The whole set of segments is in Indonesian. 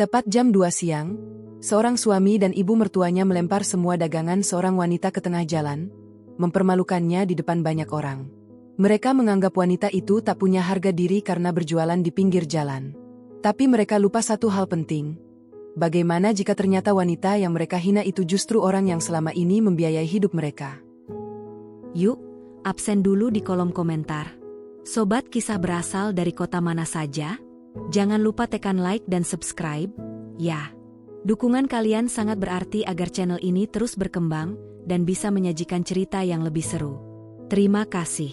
Tepat jam 2 siang, seorang suami dan ibu mertuanya melempar semua dagangan seorang wanita ke tengah jalan, mempermalukannya di depan banyak orang. Mereka menganggap wanita itu tak punya harga diri karena berjualan di pinggir jalan. Tapi mereka lupa satu hal penting. Bagaimana jika ternyata wanita yang mereka hina itu justru orang yang selama ini membiayai hidup mereka? Yuk, absen dulu di kolom komentar. Sobat kisah berasal dari kota mana saja? Jangan lupa tekan like dan subscribe, ya. Dukungan kalian sangat berarti agar channel ini terus berkembang dan bisa menyajikan cerita yang lebih seru. Terima kasih.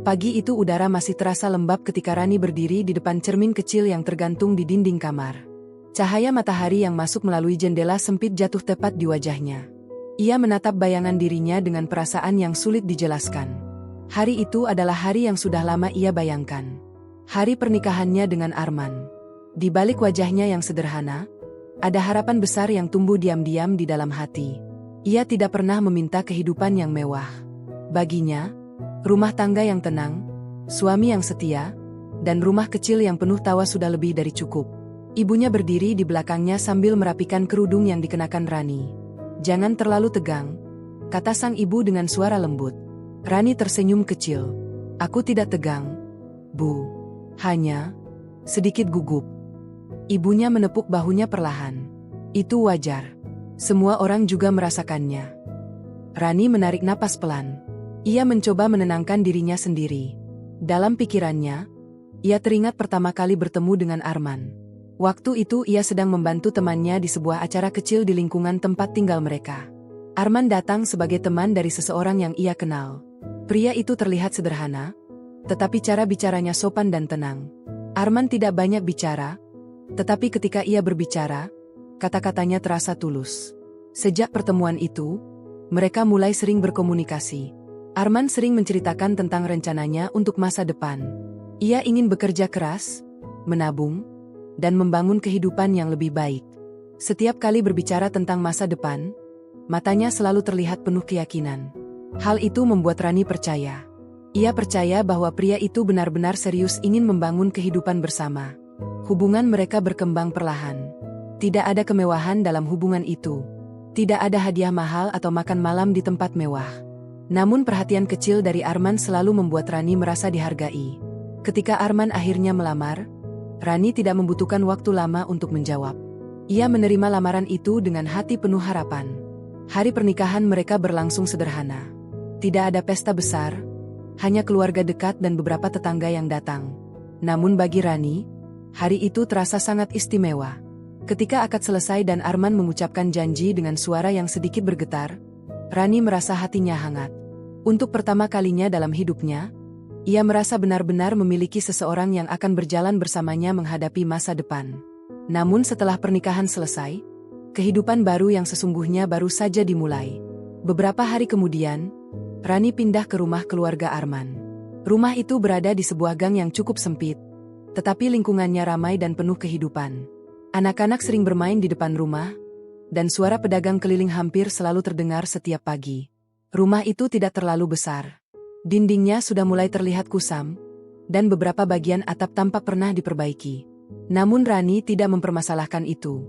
Pagi itu udara masih terasa lembab ketika Rani berdiri di depan cermin kecil yang tergantung di dinding kamar. Cahaya matahari yang masuk melalui jendela sempit jatuh tepat di wajahnya. Ia menatap bayangan dirinya dengan perasaan yang sulit dijelaskan. Hari itu adalah hari yang sudah lama ia bayangkan. Hari pernikahannya dengan Arman. Di balik wajahnya yang sederhana, ada harapan besar yang tumbuh diam-diam di dalam hati. Ia tidak pernah meminta kehidupan yang mewah. Baginya, rumah tangga yang tenang, suami yang setia, dan rumah kecil yang penuh tawa sudah lebih dari cukup. Ibunya berdiri di belakangnya sambil merapikan kerudung yang dikenakan Rani. "Jangan terlalu tegang," kata sang ibu dengan suara lembut. Rani tersenyum kecil. "Aku tidak tegang, Bu. Hanya sedikit gugup." Ibunya menepuk bahunya perlahan. "Itu wajar. Semua orang juga merasakannya." Rani menarik napas pelan. Ia mencoba menenangkan dirinya sendiri. Dalam pikirannya, ia teringat pertama kali bertemu dengan Arman. Waktu itu ia sedang membantu temannya di sebuah acara kecil di lingkungan tempat tinggal mereka. Arman datang sebagai teman dari seseorang yang ia kenal. Pria itu terlihat sederhana, tetapi cara bicaranya sopan dan tenang. Arman tidak banyak bicara, tetapi ketika ia berbicara, kata-katanya terasa tulus. Sejak pertemuan itu, mereka mulai sering berkomunikasi. Arman sering menceritakan tentang rencananya untuk masa depan. Ia ingin bekerja keras, menabung, dan membangun kehidupan yang lebih baik. Setiap kali berbicara tentang masa depan, matanya selalu terlihat penuh keyakinan. Hal itu membuat Rani percaya. Ia percaya bahwa pria itu benar-benar serius ingin membangun kehidupan bersama. Hubungan mereka berkembang perlahan. Tidak ada kemewahan dalam hubungan itu. Tidak ada hadiah mahal atau makan malam di tempat mewah. Namun perhatian kecil dari Arman selalu membuat Rani merasa dihargai. Ketika Arman akhirnya melamar, Rani tidak membutuhkan waktu lama untuk menjawab. Ia menerima lamaran itu dengan hati penuh harapan. Hari pernikahan mereka berlangsung sederhana. Tidak ada pesta besar, hanya keluarga dekat dan beberapa tetangga yang datang. Namun bagi Rani, hari itu terasa sangat istimewa. Ketika akad selesai dan Arman mengucapkan janji dengan suara yang sedikit bergetar, Rani merasa hatinya hangat. Untuk pertama kalinya dalam hidupnya, ia merasa benar-benar memiliki seseorang yang akan berjalan bersamanya menghadapi masa depan. Namun setelah pernikahan selesai, kehidupan baru yang sesungguhnya baru saja dimulai. Beberapa hari kemudian, Rani pindah ke rumah keluarga Arman. Rumah itu berada di sebuah gang yang cukup sempit, tetapi lingkungannya ramai dan penuh kehidupan. Anak-anak sering bermain di depan rumah, dan suara pedagang keliling hampir selalu terdengar setiap pagi. Rumah itu tidak terlalu besar. Dindingnya sudah mulai terlihat kusam, dan beberapa bagian atap tampak pernah diperbaiki. Namun Rani tidak mempermasalahkan itu.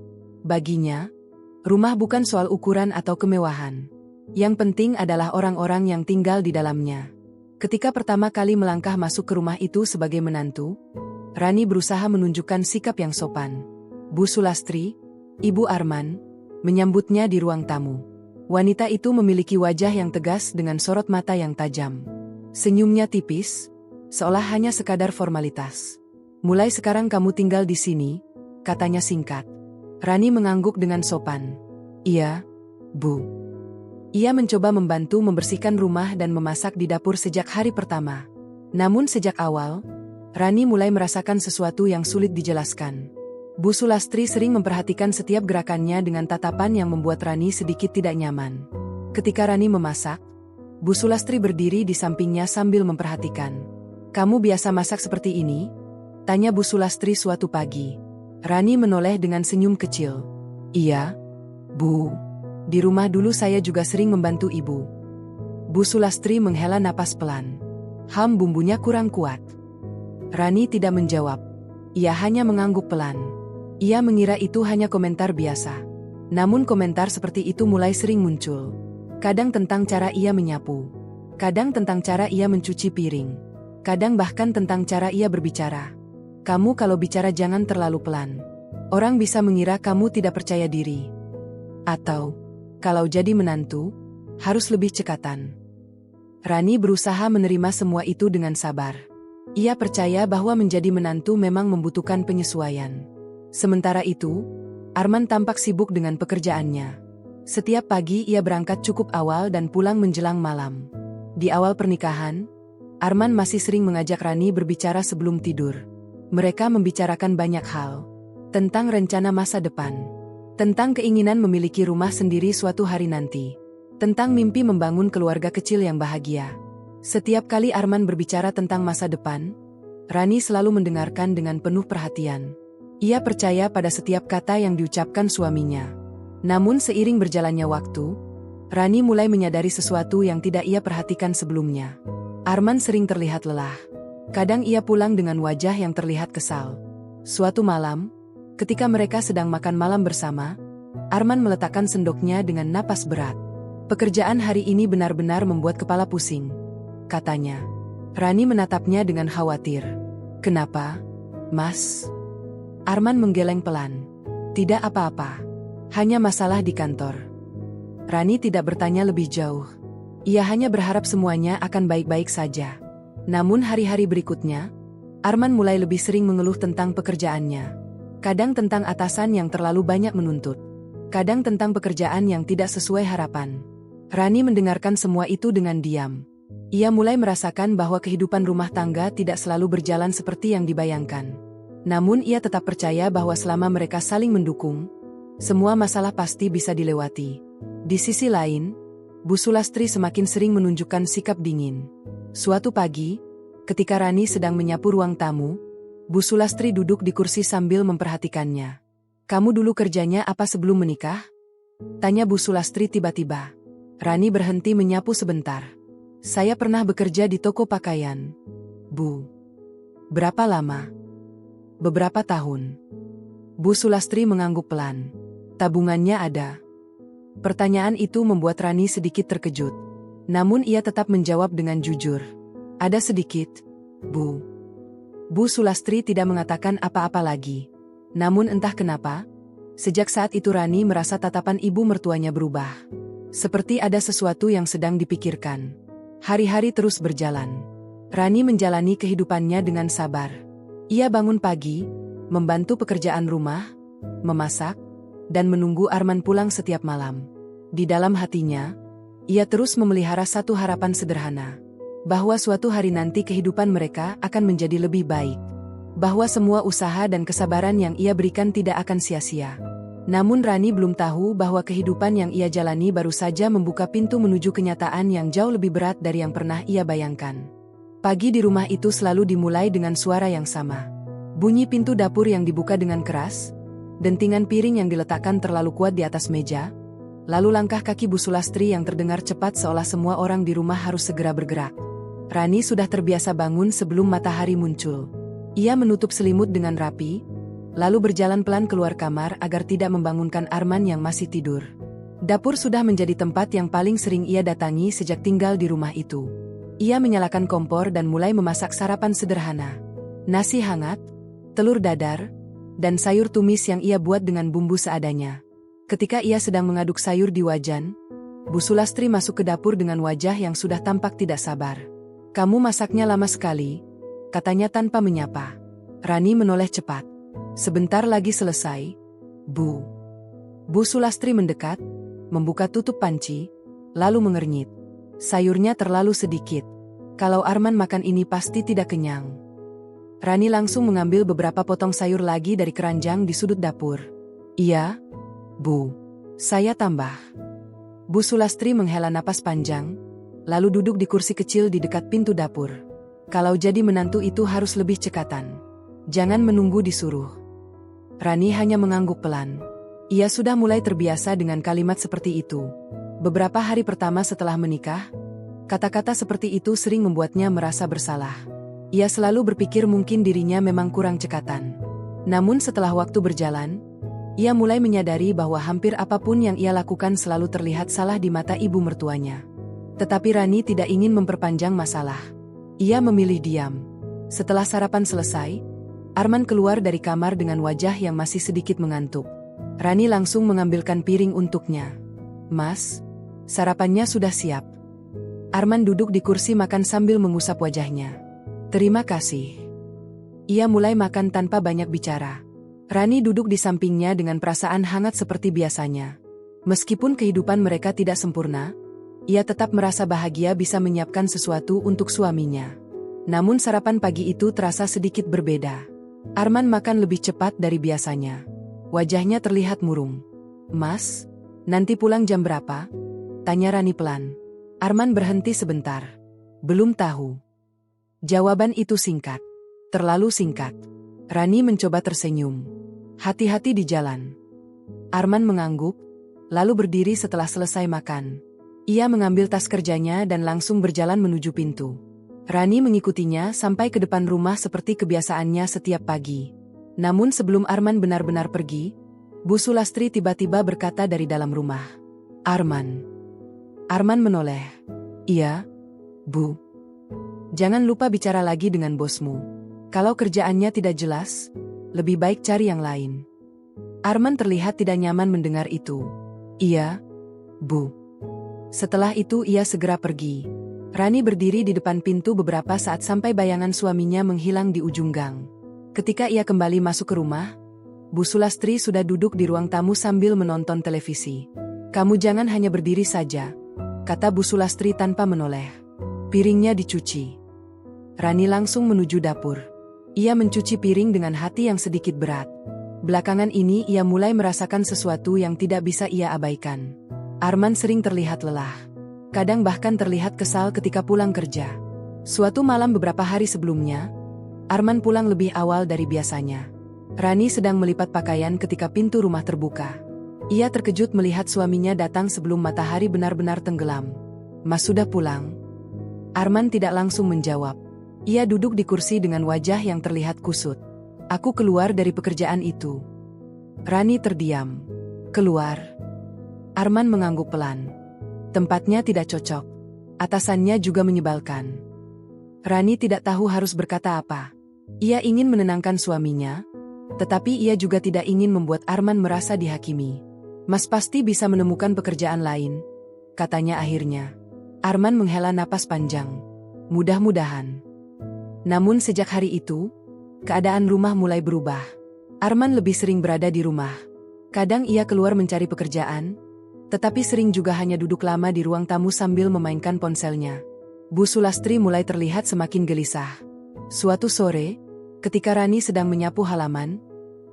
Baginya, rumah bukan soal ukuran atau kemewahan. Yang penting adalah orang-orang yang tinggal di dalamnya. Ketika pertama kali melangkah masuk ke rumah itu sebagai menantu, Rani berusaha menunjukkan sikap yang sopan. Bu Sulastri, Ibu Arman, menyambutnya di ruang tamu. Wanita itu memiliki wajah yang tegas dengan sorot mata yang tajam. Senyumnya tipis, seolah hanya sekadar formalitas. "Mulai sekarang kamu tinggal di sini," katanya singkat. Rani mengangguk dengan sopan. "Iya, Bu." Ia mencoba membantu membersihkan rumah dan memasak di dapur sejak hari pertama. Namun sejak awal, Rani mulai merasakan sesuatu yang sulit dijelaskan. Bu Sulastri sering memperhatikan setiap gerakannya dengan tatapan yang membuat Rani sedikit tidak nyaman. Ketika Rani memasak, Bu Sulastri berdiri di sampingnya sambil memperhatikan. "Kamu biasa masak seperti ini?" tanya Bu Sulastri suatu pagi. Rani menoleh dengan senyum kecil. "Iya, Bu. Di rumah dulu saya juga sering membantu ibu." Bu Sulastri menghela napas pelan. "Bumbunya kurang kuat." Rani tidak menjawab. Ia hanya mengangguk pelan. Ia mengira itu hanya komentar biasa. Namun komentar seperti itu mulai sering muncul. Kadang tentang cara ia menyapu. Kadang tentang cara ia mencuci piring. Kadang bahkan tentang cara ia berbicara. Kamu kalau bicara jangan terlalu pelan. Orang bisa mengira kamu tidak percaya diri. Atau, kalau jadi menantu, harus lebih cekatan. Rani berusaha menerima semua itu dengan sabar. Ia percaya bahwa menjadi menantu memang membutuhkan penyesuaian. Sementara itu, Arman tampak sibuk dengan pekerjaannya. Setiap pagi ia berangkat cukup awal dan pulang menjelang malam. Di awal pernikahan, Arman masih sering mengajak Rani berbicara sebelum tidur. Mereka membicarakan banyak hal. Tentang rencana masa depan. Tentang keinginan memiliki rumah sendiri suatu hari nanti. Tentang mimpi membangun keluarga kecil yang bahagia. Setiap kali Arman berbicara tentang masa depan, Rani selalu mendengarkan dengan penuh perhatian. Ia percaya pada setiap kata yang diucapkan suaminya. Namun seiring berjalannya waktu, Rani mulai menyadari sesuatu yang tidak ia perhatikan sebelumnya. Arman sering terlihat lelah. Kadang ia pulang dengan wajah yang terlihat kesal. Suatu malam, ketika mereka sedang makan malam bersama, Arman meletakkan sendoknya dengan napas berat. Pekerjaan hari ini benar-benar membuat kepala pusing, katanya. Rani menatapnya dengan khawatir. Kenapa, Mas? Arman menggeleng pelan. Tidak apa-apa. Hanya masalah di kantor. Rani tidak bertanya lebih jauh. Ia hanya berharap semuanya akan baik-baik saja. Namun hari-hari berikutnya, Arman mulai lebih sering mengeluh tentang pekerjaannya. Kadang tentang atasan yang terlalu banyak menuntut. Kadang tentang pekerjaan yang tidak sesuai harapan. Rani mendengarkan semua itu dengan diam. Ia mulai merasakan bahwa kehidupan rumah tangga tidak selalu berjalan seperti yang dibayangkan. Namun ia tetap percaya bahwa selama mereka saling mendukung, semua masalah pasti bisa dilewati. Di sisi lain, Bu Sulastri semakin sering menunjukkan sikap dingin. Suatu pagi, ketika Rani sedang menyapu ruang tamu, Bu Sulastri duduk di kursi sambil memperhatikannya. Kamu dulu kerjanya apa sebelum menikah? Tanya Bu Sulastri tiba-tiba. Rani berhenti menyapu sebentar. Saya pernah bekerja di toko pakaian, Bu. Berapa lama? Beberapa tahun. Bu Sulastri mengangguk pelan. Tabungannya ada. Pertanyaan itu membuat Rani sedikit terkejut. Namun ia tetap menjawab dengan jujur. Ada sedikit, Bu. Bu Sulastri tidak mengatakan apa-apa lagi. Namun entah kenapa, sejak saat itu Rani merasa tatapan ibu mertuanya berubah. Seperti ada sesuatu yang sedang dipikirkan. Hari-hari terus berjalan. Rani menjalani kehidupannya dengan sabar. Ia bangun pagi, membantu pekerjaan rumah, memasak, dan menunggu Arman pulang setiap malam. Di dalam hatinya, ia terus memelihara satu harapan sederhana. Bahwa suatu hari nanti kehidupan mereka akan menjadi lebih baik. Bahwa semua usaha dan kesabaran yang ia berikan tidak akan sia-sia. Namun Rani belum tahu bahwa kehidupan yang ia jalani baru saja membuka pintu menuju kenyataan yang jauh lebih berat dari yang pernah ia bayangkan. Pagi di rumah itu selalu dimulai dengan suara yang sama. Bunyi pintu dapur yang dibuka dengan keras, dentingan piring yang diletakkan terlalu kuat di atas meja, lalu langkah kaki Bu Sulastri yang terdengar cepat seolah semua orang di rumah harus segera bergerak. Rani sudah terbiasa bangun sebelum matahari muncul. Ia menutup selimut dengan rapi, lalu berjalan pelan keluar kamar agar tidak membangunkan Arman yang masih tidur. Dapur sudah menjadi tempat yang paling sering ia datangi sejak tinggal di rumah itu. Ia menyalakan kompor dan mulai memasak sarapan sederhana. Nasi hangat, telur dadar, dan sayur tumis yang ia buat dengan bumbu seadanya. Ketika ia sedang mengaduk sayur di wajan, Bu Sulastri masuk ke dapur dengan wajah yang sudah tampak tidak sabar. Kamu masaknya lama sekali, katanya tanpa menyapa. Rani menoleh cepat. Sebentar lagi selesai, Bu. Bu Sulastri mendekat, membuka tutup panci, lalu mengernyit. Sayurnya terlalu sedikit. Kalau Arman makan ini pasti tidak kenyang. Rani langsung mengambil beberapa potong sayur lagi dari keranjang di sudut dapur. Iya, Bu. Saya tambah. Bu Sulastri menghela napas panjang, lalu duduk di kursi kecil di dekat pintu dapur. Kalau jadi menantu itu harus lebih cekatan. Jangan menunggu disuruh. Rani hanya mengangguk pelan. Ia sudah mulai terbiasa dengan kalimat seperti itu. Beberapa hari pertama setelah menikah, kata-kata seperti itu sering membuatnya merasa bersalah. Ia selalu berpikir mungkin dirinya memang kurang cekatan. Namun setelah waktu berjalan, ia mulai menyadari bahwa hampir apapun yang ia lakukan selalu terlihat salah di mata ibu mertuanya. Tetapi Rani tidak ingin memperpanjang masalah. Ia memilih diam. Setelah sarapan selesai, Arman keluar dari kamar dengan wajah yang masih sedikit mengantuk. Rani langsung mengambilkan piring untuknya. "Mas, sarapannya sudah siap." Arman duduk di kursi makan sambil mengusap wajahnya. "Terima kasih." Ia mulai makan tanpa banyak bicara. Rani duduk di sampingnya dengan perasaan hangat seperti biasanya. Meskipun kehidupan mereka tidak sempurna, ia tetap merasa bahagia bisa menyiapkan sesuatu untuk suaminya. Namun sarapan pagi itu terasa sedikit berbeda. Arman makan lebih cepat dari biasanya. Wajahnya terlihat murung. "Mas, nanti pulang jam berapa?" tanya Rani pelan. Arman berhenti sebentar. "Belum tahu." Jawaban itu singkat. Terlalu singkat. Rani mencoba tersenyum. "Hati-hati di jalan." Arman mengangguk, lalu berdiri setelah selesai makan. Ia mengambil tas kerjanya dan langsung berjalan menuju pintu. Rani mengikutinya sampai ke depan rumah seperti kebiasaannya setiap pagi. Namun sebelum Arman benar-benar pergi, Bu Sulastri tiba-tiba berkata dari dalam rumah, "Arman." Arman menoleh. "Iya, Bu." "Jangan lupa bicara lagi dengan bosmu. Kalau kerjaannya tidak jelas, lebih baik cari yang lain." Arman terlihat tidak nyaman mendengar itu. "Iya, Bu." Setelah itu ia segera pergi. Rani berdiri di depan pintu beberapa saat sampai bayangan suaminya menghilang di ujung gang. Ketika ia kembali masuk ke rumah, Bu Sulastri sudah duduk di ruang tamu sambil menonton televisi. "Kamu jangan hanya berdiri saja," kata Bu Sulastri tanpa menoleh. "Piringnya dicuci." Rani langsung menuju dapur. Ia mencuci piring dengan hati yang sedikit berat. Belakangan ini ia mulai merasakan sesuatu yang tidak bisa ia abaikan. Arman sering terlihat lelah. Kadang bahkan terlihat kesal ketika pulang kerja. Suatu malam beberapa hari sebelumnya, Arman pulang lebih awal dari biasanya. Rani sedang melipat pakaian ketika pintu rumah terbuka. Ia terkejut melihat suaminya datang sebelum matahari benar-benar tenggelam. "Mas sudah pulang?" Arman tidak langsung menjawab. Ia duduk di kursi dengan wajah yang terlihat kusut. "Aku keluar dari pekerjaan itu." Rani terdiam. "Keluar?" Arman mengangguk pelan. Tempatnya tidak cocok. Atasannya juga menyebalkan. Rani tidak tahu harus berkata apa. Ia ingin menenangkan suaminya, tetapi ia juga tidak ingin membuat Arman merasa dihakimi. "Mas pasti bisa menemukan pekerjaan lain," katanya akhirnya. Arman menghela napas panjang. "Mudah-mudahan." Namun sejak hari itu, keadaan rumah mulai berubah. Arman lebih sering berada di rumah. Kadang ia keluar mencari pekerjaan, tetapi sering juga hanya duduk lama di ruang tamu sambil memainkan ponselnya. Bu Sulastri mulai terlihat semakin gelisah. Suatu sore, ketika Rani sedang menyapu halaman,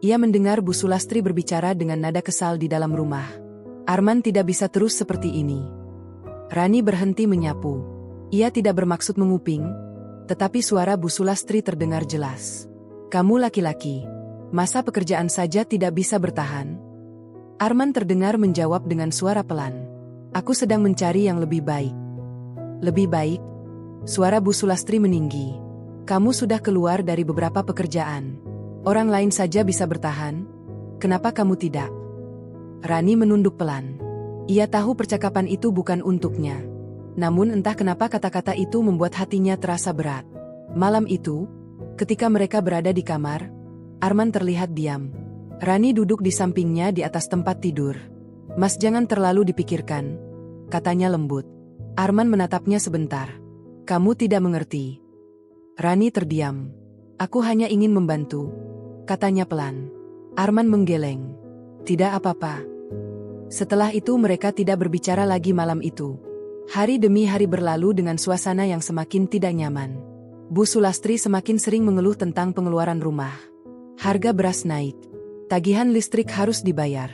ia mendengar Bu Sulastri berbicara dengan nada kesal di dalam rumah. "Arman tidak bisa terus seperti ini." Rani berhenti menyapu. Ia tidak bermaksud menguping, tetapi suara Bu Sulastri terdengar jelas. "Kamu laki-laki, masa pekerjaan saja tidak bisa bertahan?" Arman terdengar menjawab dengan suara pelan. "Aku sedang mencari yang lebih baik." "Lebih baik?" Suara Bu Sulastri meninggi. "Kamu sudah keluar dari beberapa pekerjaan. Orang lain saja bisa bertahan. Kenapa kamu tidak?" Rani menunduk pelan. Ia tahu percakapan itu bukan untuknya. Namun entah kenapa kata-kata itu membuat hatinya terasa berat. Malam itu, ketika mereka berada di kamar, Arman terlihat diam. Rani duduk di sampingnya di atas tempat tidur. "Mas jangan terlalu dipikirkan," katanya lembut. Arman menatapnya sebentar. "Kamu tidak mengerti." Rani terdiam. "Aku hanya ingin membantu," katanya pelan. Arman menggeleng. "Tidak apa-apa." Setelah itu mereka tidak berbicara lagi malam itu. Hari demi hari berlalu dengan suasana yang semakin tidak nyaman. Bu Sulastri semakin sering mengeluh tentang pengeluaran rumah. Harga beras naik. Tagihan listrik harus dibayar.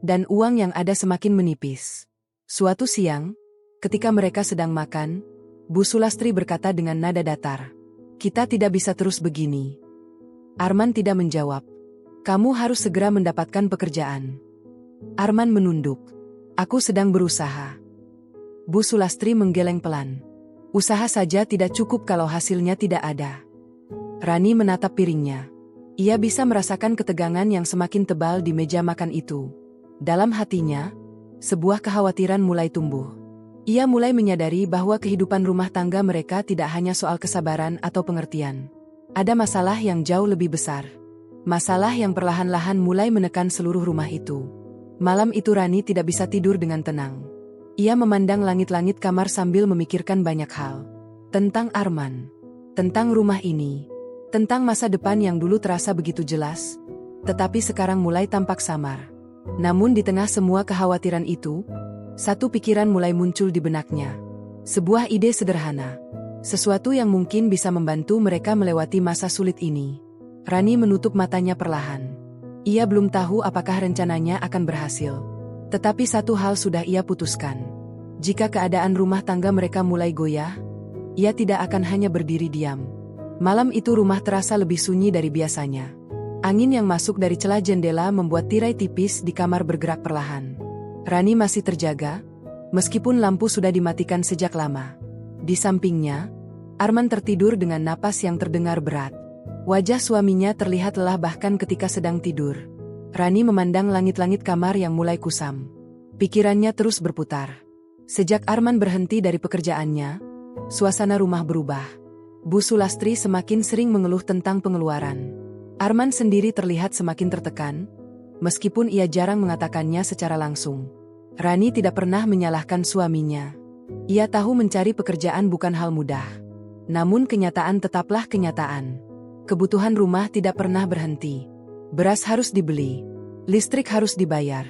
Dan uang yang ada semakin menipis. Suatu siang, ketika mereka sedang makan, Bu Sulastri berkata dengan nada datar, "Kita tidak bisa terus begini." Arman tidak menjawab. "Kamu harus segera mendapatkan pekerjaan." Arman menunduk. "Aku sedang berusaha." Bu Sulastri menggeleng pelan. "Usaha saja tidak cukup kalau hasilnya tidak ada. Rani menatap piringnya. Ia bisa merasakan ketegangan yang semakin tebal di meja makan itu. Dalam hatinya, sebuah kekhawatiran mulai tumbuh. Ia mulai menyadari bahwa kehidupan rumah tangga mereka tidak hanya soal kesabaran atau pengertian. Ada masalah yang jauh lebih besar. Masalah yang perlahan-lahan mulai menekan seluruh rumah itu. Malam itu Rani tidak bisa tidur dengan tenang. Ia memandang langit-langit kamar sambil memikirkan banyak hal. Tentang Arman. Tentang rumah ini. Tentang masa depan yang dulu terasa begitu jelas, tetapi sekarang mulai tampak samar. Namun di tengah semua kekhawatiran itu, satu pikiran mulai muncul di benaknya. Sebuah ide sederhana. Sesuatu yang mungkin bisa membantu mereka melewati masa sulit ini. Rani menutup matanya perlahan. Ia belum tahu apakah rencananya akan berhasil. Tetapi satu hal sudah ia putuskan. Jika keadaan rumah tangga mereka mulai goyah, ia tidak akan hanya berdiri diam. Malam itu rumah terasa lebih sunyi dari biasanya. Angin yang masuk dari celah jendela membuat tirai tipis di kamar bergerak perlahan. Rani masih terjaga, meskipun lampu sudah dimatikan sejak lama. Di sampingnya, Arman tertidur dengan napas yang terdengar berat. Wajah suaminya terlihat lelah bahkan ketika sedang tidur. Rani memandang langit-langit kamar yang mulai kusam. Pikirannya terus berputar. Sejak Arman berhenti dari pekerjaannya, suasana rumah berubah. Bu Sulastri semakin sering mengeluh tentang pengeluaran. Arman sendiri terlihat semakin tertekan, meskipun ia jarang mengatakannya secara langsung. Rani tidak pernah menyalahkan suaminya. Ia tahu mencari pekerjaan bukan hal mudah. Namun kenyataan tetaplah kenyataan. Kebutuhan rumah tidak pernah berhenti. Beras harus dibeli. Listrik harus dibayar.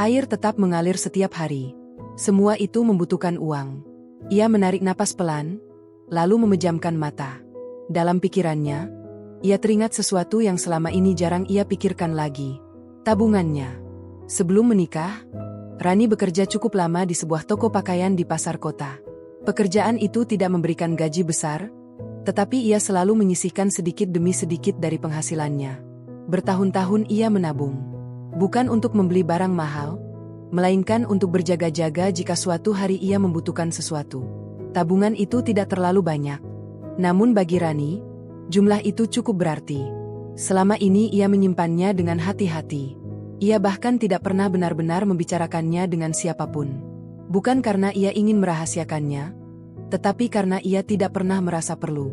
Air tetap mengalir setiap hari. Semua itu membutuhkan uang. Ia menarik napas pelan, lalu memejamkan mata. Dalam pikirannya, ia teringat sesuatu yang selama ini jarang ia pikirkan lagi. Tabungannya. Sebelum menikah, Rani bekerja cukup lama di sebuah toko pakaian di pasar kota. Pekerjaan itu tidak memberikan gaji besar, tetapi ia selalu menyisihkan sedikit demi sedikit dari penghasilannya. Bertahun-tahun ia menabung. Bukan untuk membeli barang mahal, melainkan untuk berjaga-jaga jika suatu hari ia membutuhkan sesuatu. Tabungan itu tidak terlalu banyak. Namun bagi Rani, jumlah itu cukup berarti. Selama ini ia menyimpannya dengan hati-hati. Ia bahkan tidak pernah benar-benar membicarakannya dengan siapapun. Bukan karena ia ingin merahasiakannya, tetapi karena ia tidak pernah merasa perlu.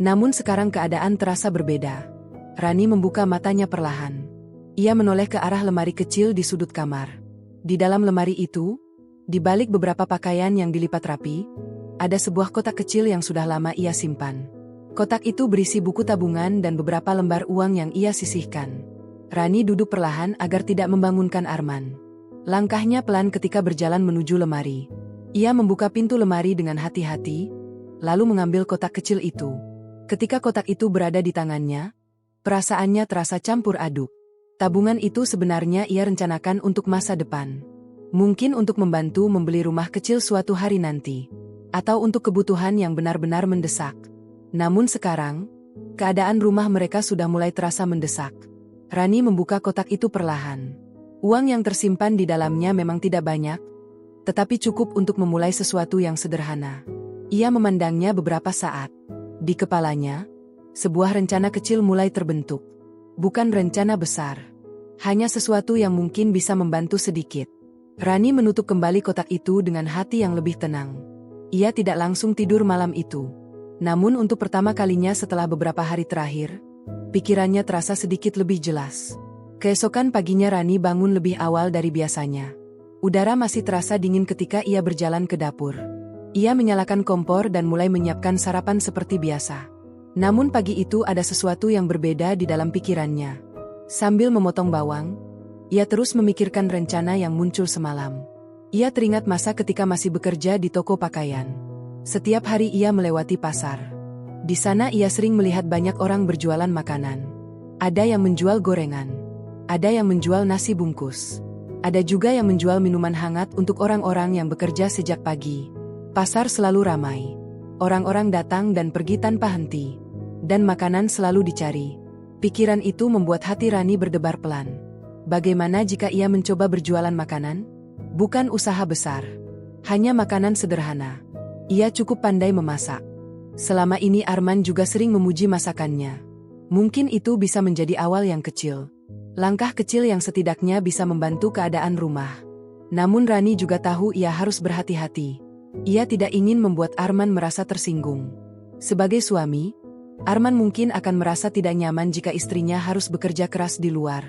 Namun sekarang keadaan terasa berbeda. Rani membuka matanya perlahan. Ia menoleh ke arah lemari kecil di sudut kamar. Di dalam lemari itu, di balik beberapa pakaian yang dilipat rapi, ada sebuah kotak kecil yang sudah lama ia simpan. Kotak itu berisi buku tabungan dan beberapa lembar uang yang ia sisihkan. Rani duduk perlahan agar tidak membangunkan Arman. Langkahnya pelan ketika berjalan menuju lemari. Ia membuka pintu lemari dengan hati-hati, lalu mengambil kotak kecil itu. Ketika kotak itu berada di tangannya, perasaannya terasa campur aduk. Tabungan itu sebenarnya ia rencanakan untuk masa depan. Mungkin untuk membantu membeli rumah kecil suatu hari nanti. Atau untuk kebutuhan yang benar-benar mendesak. Namun sekarang, keadaan rumah mereka sudah mulai terasa mendesak. Rani membuka kotak itu perlahan. Uang yang tersimpan di dalamnya memang tidak banyak, tetapi cukup untuk memulai sesuatu yang sederhana. Ia memandangnya beberapa saat. Di kepalanya, sebuah rencana kecil mulai terbentuk. Bukan rencana besar. Hanya sesuatu yang mungkin bisa membantu sedikit. Rani menutup kembali kotak itu dengan hati yang lebih tenang. Ia tidak langsung tidur malam itu. Namun untuk pertama kalinya setelah beberapa hari terakhir, pikirannya terasa sedikit lebih jelas. Keesokan paginya Rani bangun lebih awal dari biasanya. Udara masih terasa dingin ketika ia berjalan ke dapur. Ia menyalakan kompor dan mulai menyiapkan sarapan seperti biasa. Namun pagi itu ada sesuatu yang berbeda di dalam pikirannya. Sambil memotong bawang, ia terus memikirkan rencana yang muncul semalam. Ia teringat masa ketika masih bekerja di toko pakaian. Setiap hari ia melewati pasar. Di sana ia sering melihat banyak orang berjualan makanan. Ada yang menjual gorengan. Ada yang menjual nasi bungkus. Ada juga yang menjual minuman hangat untuk orang-orang yang bekerja sejak pagi. Pasar selalu ramai. Orang-orang datang dan pergi tanpa henti. Dan makanan selalu dicari. Pikiran itu membuat hati Rani berdebar pelan. Bagaimana jika ia mencoba berjualan makanan? Bukan usaha besar. Hanya makanan sederhana. Ia cukup pandai memasak. Selama ini Arman juga sering memuji masakannya. Mungkin itu bisa menjadi awal yang kecil. Langkah kecil yang setidaknya bisa membantu keadaan rumah. Namun Rani juga tahu ia harus berhati-hati. Ia tidak ingin membuat Arman merasa tersinggung. Sebagai suami, Arman mungkin akan merasa tidak nyaman jika istrinya harus bekerja keras di luar.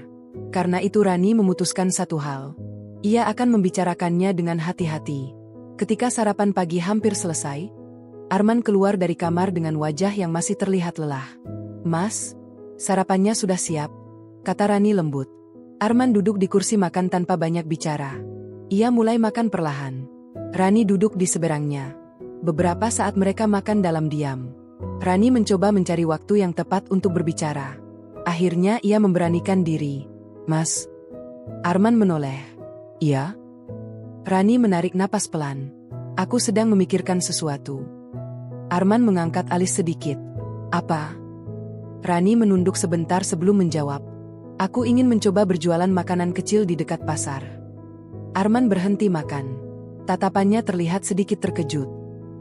Karena itu Rani memutuskan satu hal. Ia akan membicarakannya dengan hati-hati. Ketika sarapan pagi hampir selesai, Arman keluar dari kamar dengan wajah yang masih terlihat lelah. "Mas, sarapannya sudah siap," kata Rani lembut. Arman duduk di kursi makan tanpa banyak bicara. Ia mulai makan perlahan. Rani duduk di seberangnya. Beberapa saat mereka makan dalam diam. Rani mencoba mencari waktu yang tepat untuk berbicara. Akhirnya ia memberanikan diri. "Mas." Arman menoleh. "Iya?" Rani menarik napas pelan. "Aku sedang memikirkan sesuatu." Arman mengangkat alis sedikit. "Apa?" Rani menunduk sebentar sebelum menjawab. "Aku ingin mencoba berjualan makanan kecil di dekat pasar." Arman berhenti makan. Tatapannya terlihat sedikit terkejut.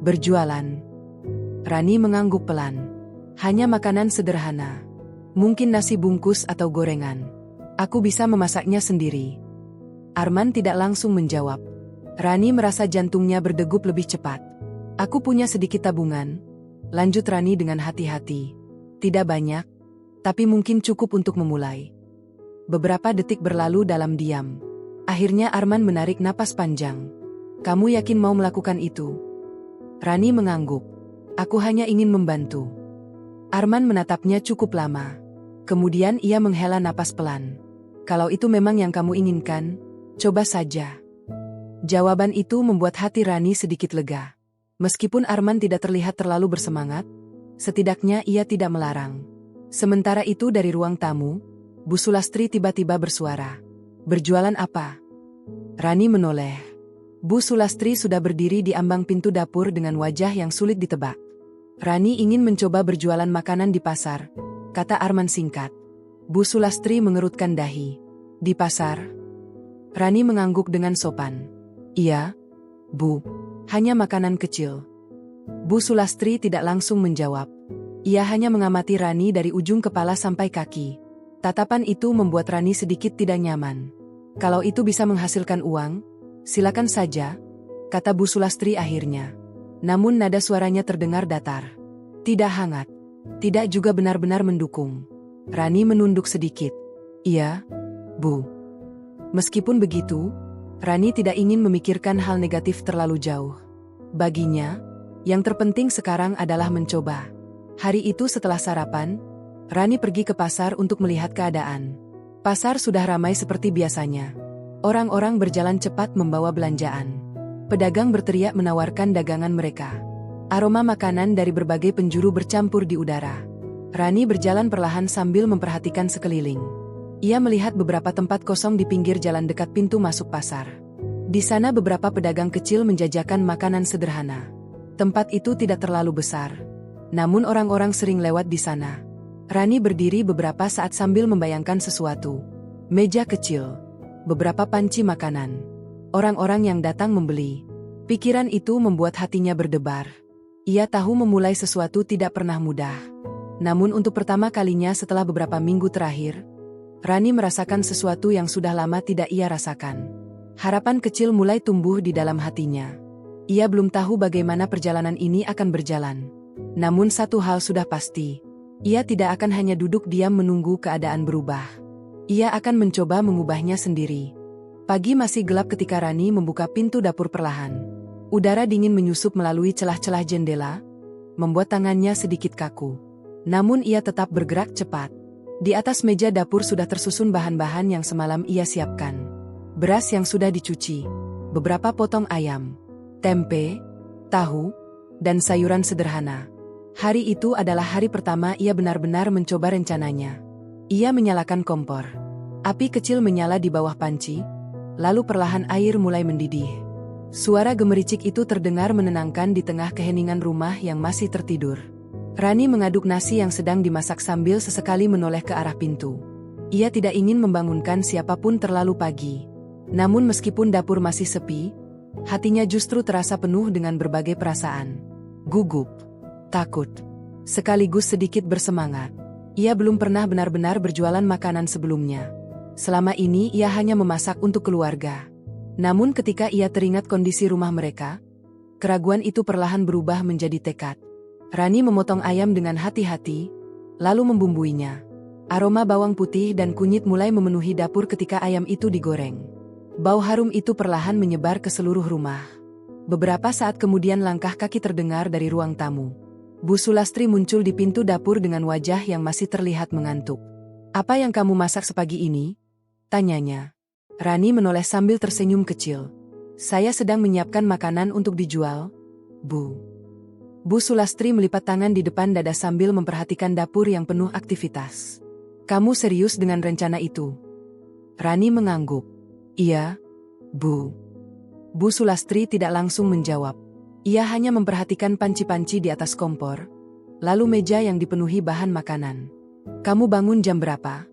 "Berjualan?" Rani mengangguk pelan. "Hanya makanan sederhana. Mungkin nasi bungkus atau gorengan. Aku bisa memasaknya sendiri." Arman tidak langsung menjawab. Rani merasa jantungnya berdegup lebih cepat. "Aku punya sedikit tabungan," lanjut Rani dengan hati-hati. "Tidak banyak, tapi mungkin cukup untuk memulai." Beberapa detik berlalu dalam diam. Akhirnya Arman menarik napas panjang. "Kamu yakin mau melakukan itu?" Rani mengangguk. "Aku hanya ingin membantu." Arman menatapnya cukup lama. Kemudian ia menghela napas pelan. "Kalau itu memang yang kamu inginkan, coba saja." Jawaban itu membuat hati Rani sedikit lega. Meskipun Arman tidak terlihat terlalu bersemangat, setidaknya ia tidak melarang. Sementara itu dari ruang tamu, Bu Sulastri tiba-tiba bersuara. "Berjualan apa?" Rani menoleh. Bu Sulastri sudah berdiri di ambang pintu dapur dengan wajah yang sulit ditebak. "Rani ingin mencoba berjualan makanan di pasar," kata Arman singkat. Bu Sulastri mengerutkan dahi. "Di pasar?" Rani mengangguk dengan sopan. "Iya, Bu. Hanya makanan kecil." Bu Sulastri tidak langsung menjawab. Ia hanya mengamati Rani dari ujung kepala sampai kaki. Tatapan itu membuat Rani sedikit tidak nyaman. "Kalau itu bisa menghasilkan uang, silakan saja," kata Bu Sulastri akhirnya. Namun nada suaranya terdengar datar. Tidak hangat. Tidak juga benar-benar mendukung. Rani menunduk sedikit. "Iya, Bu." Meskipun begitu, Rani tidak ingin memikirkan hal negatif terlalu jauh. Baginya, yang terpenting sekarang adalah mencoba. Hari itu setelah sarapan, Rani pergi ke pasar untuk melihat keadaan. Pasar sudah ramai seperti biasanya. Orang-orang berjalan cepat membawa belanjaan. Pedagang berteriak menawarkan dagangan mereka. Aroma makanan dari berbagai penjuru bercampur di udara. Rani berjalan perlahan sambil memperhatikan sekeliling. Ia melihat beberapa tempat kosong di pinggir jalan dekat pintu masuk pasar. Di sana beberapa pedagang kecil menjajakan makanan sederhana. Tempat itu tidak terlalu besar. Namun orang-orang sering lewat di sana. Rani berdiri beberapa saat sambil membayangkan sesuatu. Meja kecil. Beberapa panci makanan. Orang-orang yang datang membeli. Pikiran itu membuat hatinya berdebar. Ia tahu memulai sesuatu tidak pernah mudah. Namun untuk pertama kalinya setelah beberapa minggu terakhir, Rani merasakan sesuatu yang sudah lama tidak ia rasakan. Harapan kecil mulai tumbuh di dalam hatinya. Ia belum tahu bagaimana perjalanan ini akan berjalan. Namun satu hal sudah pasti. Ia tidak akan hanya duduk diam menunggu keadaan berubah. Ia akan mencoba mengubahnya sendiri. Pagi masih gelap ketika Rani membuka pintu dapur perlahan. Udara dingin menyusup melalui celah-celah jendela, membuat tangannya sedikit kaku. Namun ia tetap bergerak cepat. Di atas meja dapur sudah tersusun bahan-bahan yang semalam ia siapkan. Beras yang sudah dicuci, beberapa potong ayam, tempe, tahu, dan sayuran sederhana. Hari itu adalah hari pertama ia benar-benar mencoba rencananya. Ia menyalakan kompor. Api kecil menyala di bawah panci, lalu perlahan air mulai mendidih. Suara gemericik itu terdengar menenangkan di tengah keheningan rumah yang masih tertidur. Rani mengaduk nasi yang sedang dimasak sambil sesekali menoleh ke arah pintu. Ia tidak ingin membangunkan siapapun terlalu pagi. Namun meskipun dapur masih sepi, hatinya justru terasa penuh dengan berbagai perasaan. Gugup, takut, sekaligus sedikit bersemangat. Ia belum pernah benar-benar berjualan makanan sebelumnya. Selama ini ia hanya memasak untuk keluarga. Namun ketika ia teringat kondisi rumah mereka, keraguan itu perlahan berubah menjadi tekad. Rani memotong ayam dengan hati-hati, lalu membumbuinya. Aroma bawang putih dan kunyit mulai memenuhi dapur ketika ayam itu digoreng. Bau harum itu perlahan menyebar ke seluruh rumah. Beberapa saat kemudian langkah kaki terdengar dari ruang tamu. Bu Sulastri muncul di pintu dapur dengan wajah yang masih terlihat mengantuk. "Apa yang kamu masak sepagi ini?" tanyanya. Rani menoleh sambil tersenyum kecil. "Saya sedang menyiapkan makanan untuk dijual, Bu." Bu Sulastri melipat tangan di depan dada sambil memperhatikan dapur yang penuh aktivitas. "Kamu serius dengan rencana itu?" Rani mengangguk. "Iya, Bu." Bu Sulastri tidak langsung menjawab. Ia hanya memperhatikan panci-panci di atas kompor, lalu meja yang dipenuhi bahan makanan. "Kamu bangun jam berapa?"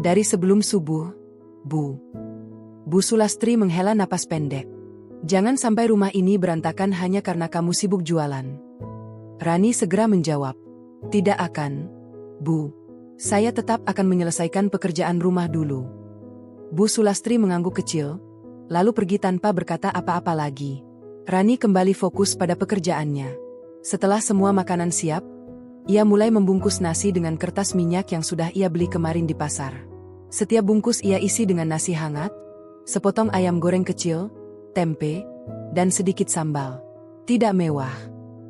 "Dari sebelum subuh, Bu." Bu Sulastri menghela napas pendek. "Jangan sampai rumah ini berantakan hanya karena kamu sibuk jualan." Rani segera menjawab. "Tidak akan, Bu. Saya tetap akan menyelesaikan pekerjaan rumah dulu." Bu Sulastri mengangguk kecil, lalu pergi tanpa berkata apa-apa lagi. Rani kembali fokus pada pekerjaannya. Setelah semua makanan siap, ia mulai membungkus nasi dengan kertas minyak yang sudah ia beli kemarin di pasar. Setiap bungkus ia isi dengan nasi hangat, sepotong ayam goreng kecil, tempe, dan sedikit sambal. Tidak mewah,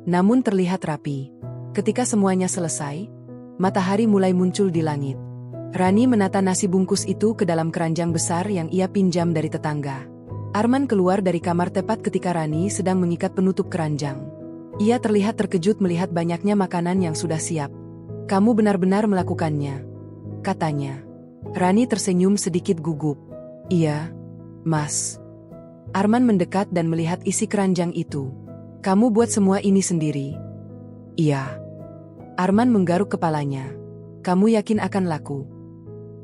namun terlihat rapi. Ketika semuanya selesai, matahari mulai muncul di langit. Rani menata nasi bungkus itu ke dalam keranjang besar yang ia pinjam dari tetangga. Arman keluar dari kamar tepat ketika Rani sedang mengikat penutup keranjang. Ia terlihat terkejut melihat banyaknya makanan yang sudah siap. "Kamu benar-benar melakukannya," katanya. Rani tersenyum sedikit gugup. "Iya, Mas." Arman mendekat dan melihat isi keranjang itu. "Kamu buat semua ini sendiri?" "Iya." Arman menggaruk kepalanya. "Kamu yakin akan laku?"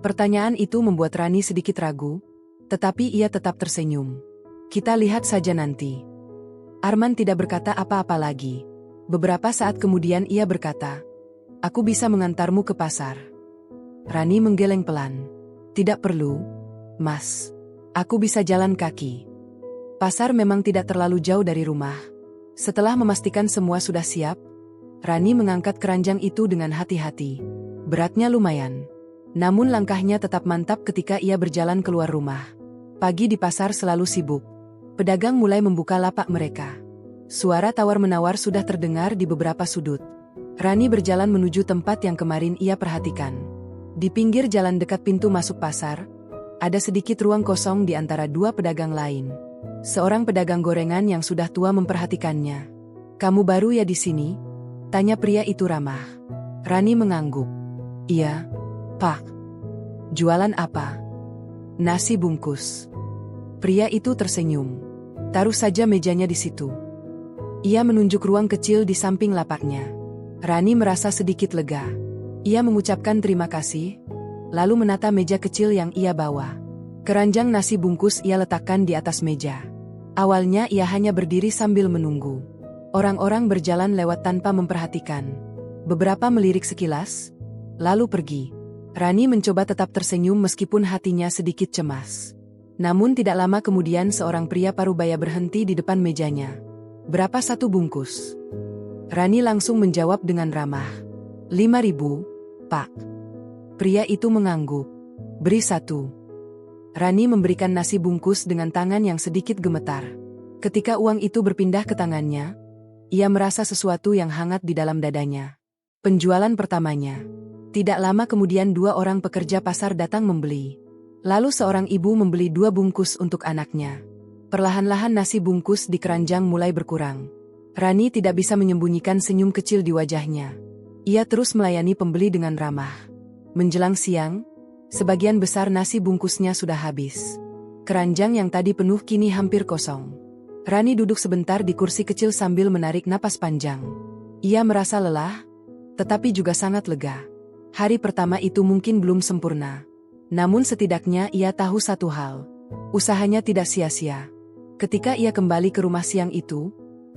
Pertanyaan itu membuat Rani sedikit ragu, tetapi ia tetap tersenyum. "Kita lihat saja nanti." Arman tidak berkata apa-apa lagi. Beberapa saat kemudian ia berkata, "Aku bisa mengantarmu ke pasar." Rani menggeleng pelan. "Tidak perlu, Mas. Aku bisa jalan kaki." Pasar memang tidak terlalu jauh dari rumah. Setelah memastikan semua sudah siap, Rani mengangkat keranjang itu dengan hati-hati. Beratnya lumayan. Namun langkahnya tetap mantap ketika ia berjalan keluar rumah. Pagi di pasar selalu sibuk. Pedagang mulai membuka lapak mereka. Suara tawar-menawar sudah terdengar di beberapa sudut. Rani berjalan menuju tempat yang kemarin ia perhatikan. Di pinggir jalan dekat pintu masuk pasar, ada sedikit ruang kosong di antara dua pedagang lain. Seorang pedagang gorengan yang sudah tua memperhatikannya. "Kamu baru ya di sini?" tanya pria itu ramah. Rani mengangguk. "Iya, Pak." "Jualan apa?" "Nasi bungkus." Pria itu tersenyum. "Taruh saja mejanya di situ." Ia menunjuk ruang kecil di samping lapaknya. Rani merasa sedikit lega. Ia mengucapkan terima kasih, lalu menata meja kecil yang ia bawa. Keranjang nasi bungkus ia letakkan di atas meja. Awalnya ia hanya berdiri sambil menunggu. Orang-orang berjalan lewat tanpa memperhatikan. Beberapa melirik sekilas, lalu pergi. Rani mencoba tetap tersenyum meskipun hatinya sedikit cemas. Namun tidak lama kemudian seorang pria parubaya berhenti di depan mejanya. "Berapa satu bungkus?" Rani langsung menjawab dengan ramah. 5.000, Pak." Pria itu mengangguk. "Beri satu." Rani memberikan nasi bungkus dengan tangan yang sedikit gemetar. Ketika uang itu berpindah ke tangannya, ia merasa sesuatu yang hangat di dalam dadanya. Penjualan pertamanya. Tidak lama kemudian dua orang pekerja pasar datang membeli. Lalu seorang ibu membeli 2 bungkus untuk anaknya. Perlahan-lahan nasi bungkus di keranjang mulai berkurang. Rani tidak bisa menyembunyikan senyum kecil di wajahnya. Ia terus melayani pembeli dengan ramah. Menjelang siang, sebagian besar nasi bungkusnya sudah habis. Keranjang yang tadi penuh kini hampir kosong. Rani duduk sebentar di kursi kecil sambil menarik napas panjang. Ia merasa lelah, tetapi juga sangat lega. Hari pertama itu mungkin belum sempurna. Namun setidaknya ia tahu satu hal. Usahanya tidak sia-sia. Ketika ia kembali ke rumah siang itu,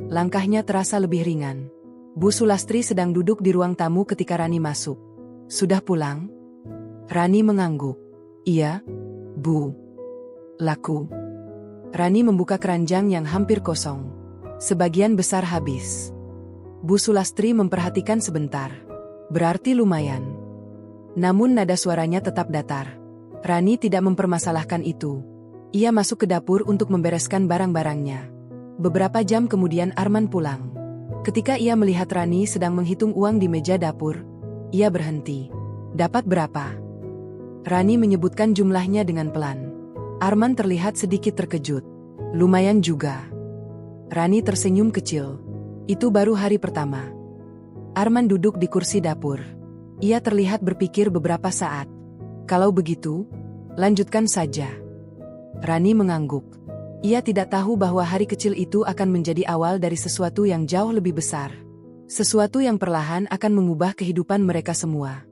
langkahnya terasa lebih ringan. Bu Sulastri sedang duduk di ruang tamu ketika Rani masuk. Sudah pulang? Rani mengangguk. Iya, Bu. Laku. Rani membuka keranjang yang hampir kosong. Sebagian besar habis. Bu Sulastri memperhatikan sebentar. Berarti lumayan. Namun nada suaranya tetap datar. Rani tidak mempermasalahkan itu. Ia masuk ke dapur untuk membereskan barang-barangnya. Beberapa jam kemudian Arman pulang. Ketika ia melihat Rani sedang menghitung uang di meja dapur, ia berhenti. Dapat berapa? Rani menyebutkan jumlahnya dengan pelan. Arman terlihat sedikit terkejut. Lumayan juga. Rani tersenyum kecil. Itu baru hari pertama. Arman duduk di kursi dapur. Ia terlihat berpikir beberapa saat. Kalau begitu, lanjutkan saja. Rani mengangguk. Ia tidak tahu bahwa hari kecil itu akan menjadi awal dari sesuatu yang jauh lebih besar. Sesuatu yang perlahan akan mengubah kehidupan mereka semua.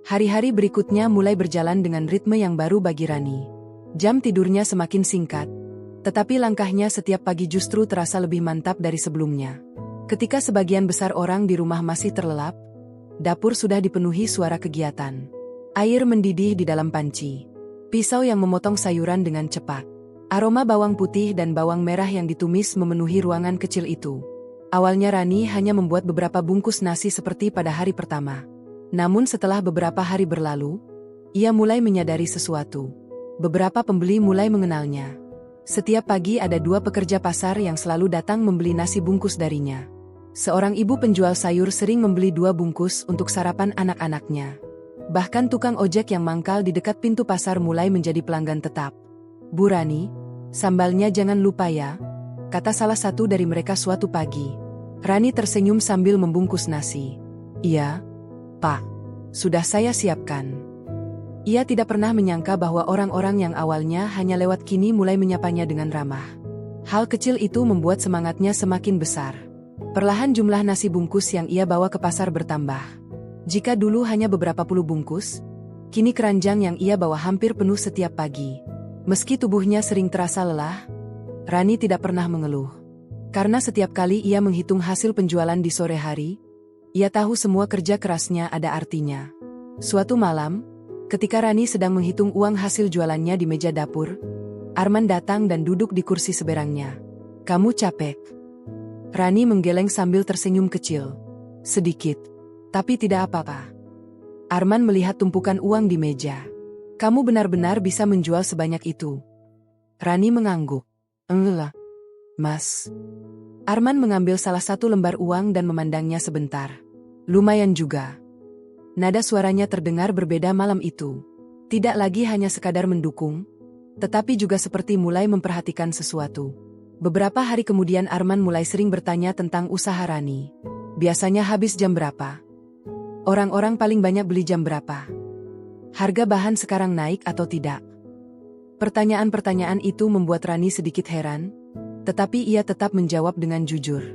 Hari-hari berikutnya mulai berjalan dengan ritme yang baru bagi Rani. Jam tidurnya semakin singkat, tetapi langkahnya setiap pagi justru terasa lebih mantap dari sebelumnya. Ketika sebagian besar orang di rumah masih terlelap, dapur sudah dipenuhi suara kegiatan. Air mendidih di dalam panci. Pisau yang memotong sayuran dengan cepat. Aroma bawang putih dan bawang merah yang ditumis memenuhi ruangan kecil itu. Awalnya Rani hanya membuat beberapa bungkus nasi seperti pada hari pertama. Namun setelah beberapa hari berlalu, ia mulai menyadari sesuatu. Beberapa pembeli mulai mengenalnya. Setiap pagi ada 2 pekerja pasar yang selalu datang membeli nasi bungkus darinya. Seorang ibu penjual sayur sering membeli 2 bungkus untuk sarapan anak-anaknya. Bahkan tukang ojek yang mangkal di dekat pintu pasar mulai menjadi pelanggan tetap. Bu Rani, sambalnya jangan lupa ya, kata salah satu dari mereka suatu pagi. Rani tersenyum sambil membungkus nasi. Iya, Pak. Sudah saya siapkan. Ia tidak pernah menyangka bahwa orang-orang yang awalnya hanya lewat kini mulai menyapanya dengan ramah. Hal kecil itu membuat semangatnya semakin besar. Perlahan jumlah nasi bungkus yang ia bawa ke pasar bertambah. Jika dulu hanya beberapa puluh bungkus, kini keranjang yang ia bawa hampir penuh setiap pagi. Meski tubuhnya sering terasa lelah, Rani tidak pernah mengeluh. Karena setiap kali ia menghitung hasil penjualan di sore hari, ia tahu semua kerja kerasnya ada artinya. Suatu malam, ketika Rani sedang menghitung uang hasil jualannya di meja dapur, Arman datang dan duduk di kursi seberangnya. Kamu capek? Rani menggeleng sambil tersenyum kecil. Sedikit, tapi tidak apa-apa. Arman melihat tumpukan uang di meja. Kamu benar-benar bisa menjual sebanyak itu. Rani mengangguk. Enggak, Mas. Arman mengambil salah satu lembar uang dan memandangnya sebentar. Lumayan juga. Nada suaranya terdengar berbeda malam itu. Tidak lagi hanya sekadar mendukung, tetapi juga seperti mulai memperhatikan sesuatu. Beberapa hari kemudian Arman mulai sering bertanya tentang usaha Rani. Biasanya habis jam berapa? Orang-orang paling banyak beli jam berapa? Harga bahan sekarang naik atau tidak? Pertanyaan-pertanyaan itu membuat Rani sedikit heran, tetapi ia tetap menjawab dengan jujur.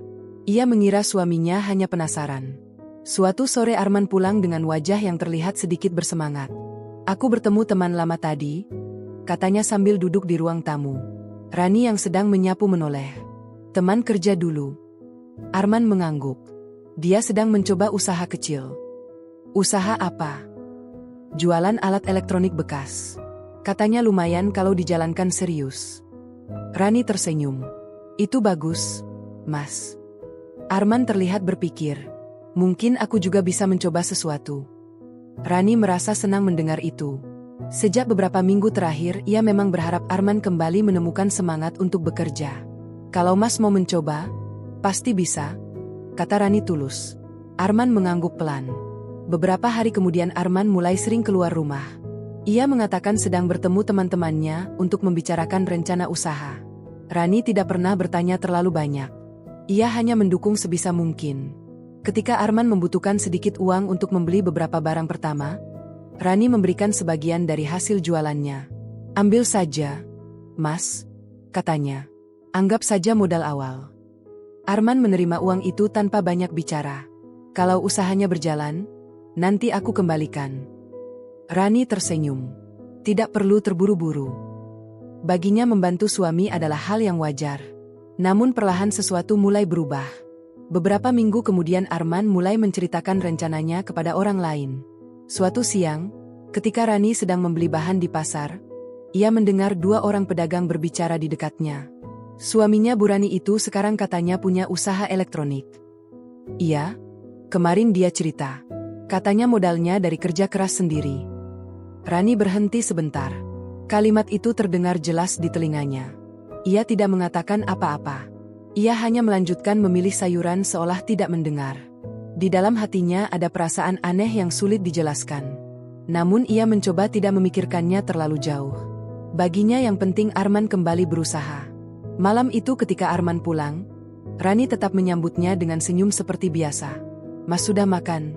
Ia mengira suaminya hanya penasaran. Suatu sore Arman pulang dengan wajah yang terlihat sedikit bersemangat. Aku bertemu teman lama tadi, katanya sambil duduk di ruang tamu. Rani yang sedang menyapu menoleh. Teman kerja dulu. Arman mengangguk. Dia sedang mencoba usaha kecil. Usaha apa? Jualan alat elektronik bekas. Katanya lumayan kalau dijalankan serius. Rani tersenyum. Itu bagus, Mas. Arman terlihat berpikir. Mungkin aku juga bisa mencoba sesuatu. Rani merasa senang mendengar itu. Sejak beberapa minggu terakhir, ia memang berharap Arman kembali menemukan semangat untuk bekerja. Kalau Mas mau mencoba, pasti bisa, kata Rani tulus. Arman mengangguk pelan. Beberapa hari kemudian Arman mulai sering keluar rumah. Ia mengatakan sedang bertemu teman-temannya untuk membicarakan rencana usaha. Rani tidak pernah bertanya terlalu banyak. Ia hanya mendukung sebisa mungkin. Ketika Arman membutuhkan sedikit uang untuk membeli beberapa barang pertama, Rani memberikan sebagian dari hasil jualannya. Ambil saja, Mas, katanya. Anggap saja modal awal. Arman menerima uang itu tanpa banyak bicara. Kalau usahanya berjalan, nanti aku kembalikan. Rani tersenyum. Tidak perlu terburu-buru. Baginya membantu suami adalah hal yang wajar. Namun perlahan sesuatu mulai berubah. Beberapa minggu kemudian Arman mulai menceritakan rencananya kepada orang lain. Suatu siang, ketika Rani sedang membeli bahan di pasar, ia mendengar dua orang pedagang berbicara di dekatnya. Suaminya Bu Rani itu sekarang katanya punya usaha elektronik. Iya, kemarin dia cerita. Katanya modalnya dari kerja keras sendiri. Rani berhenti sebentar. Kalimat itu terdengar jelas di telinganya. Ia tidak mengatakan apa-apa. Ia hanya melanjutkan memilih sayuran seolah tidak mendengar. Di dalam hatinya ada perasaan aneh yang sulit dijelaskan. Namun ia mencoba tidak memikirkannya terlalu jauh. Baginya yang penting Arman kembali berusaha. Malam itu ketika Arman pulang, Rani tetap menyambutnya dengan senyum seperti biasa. Mas sudah makan?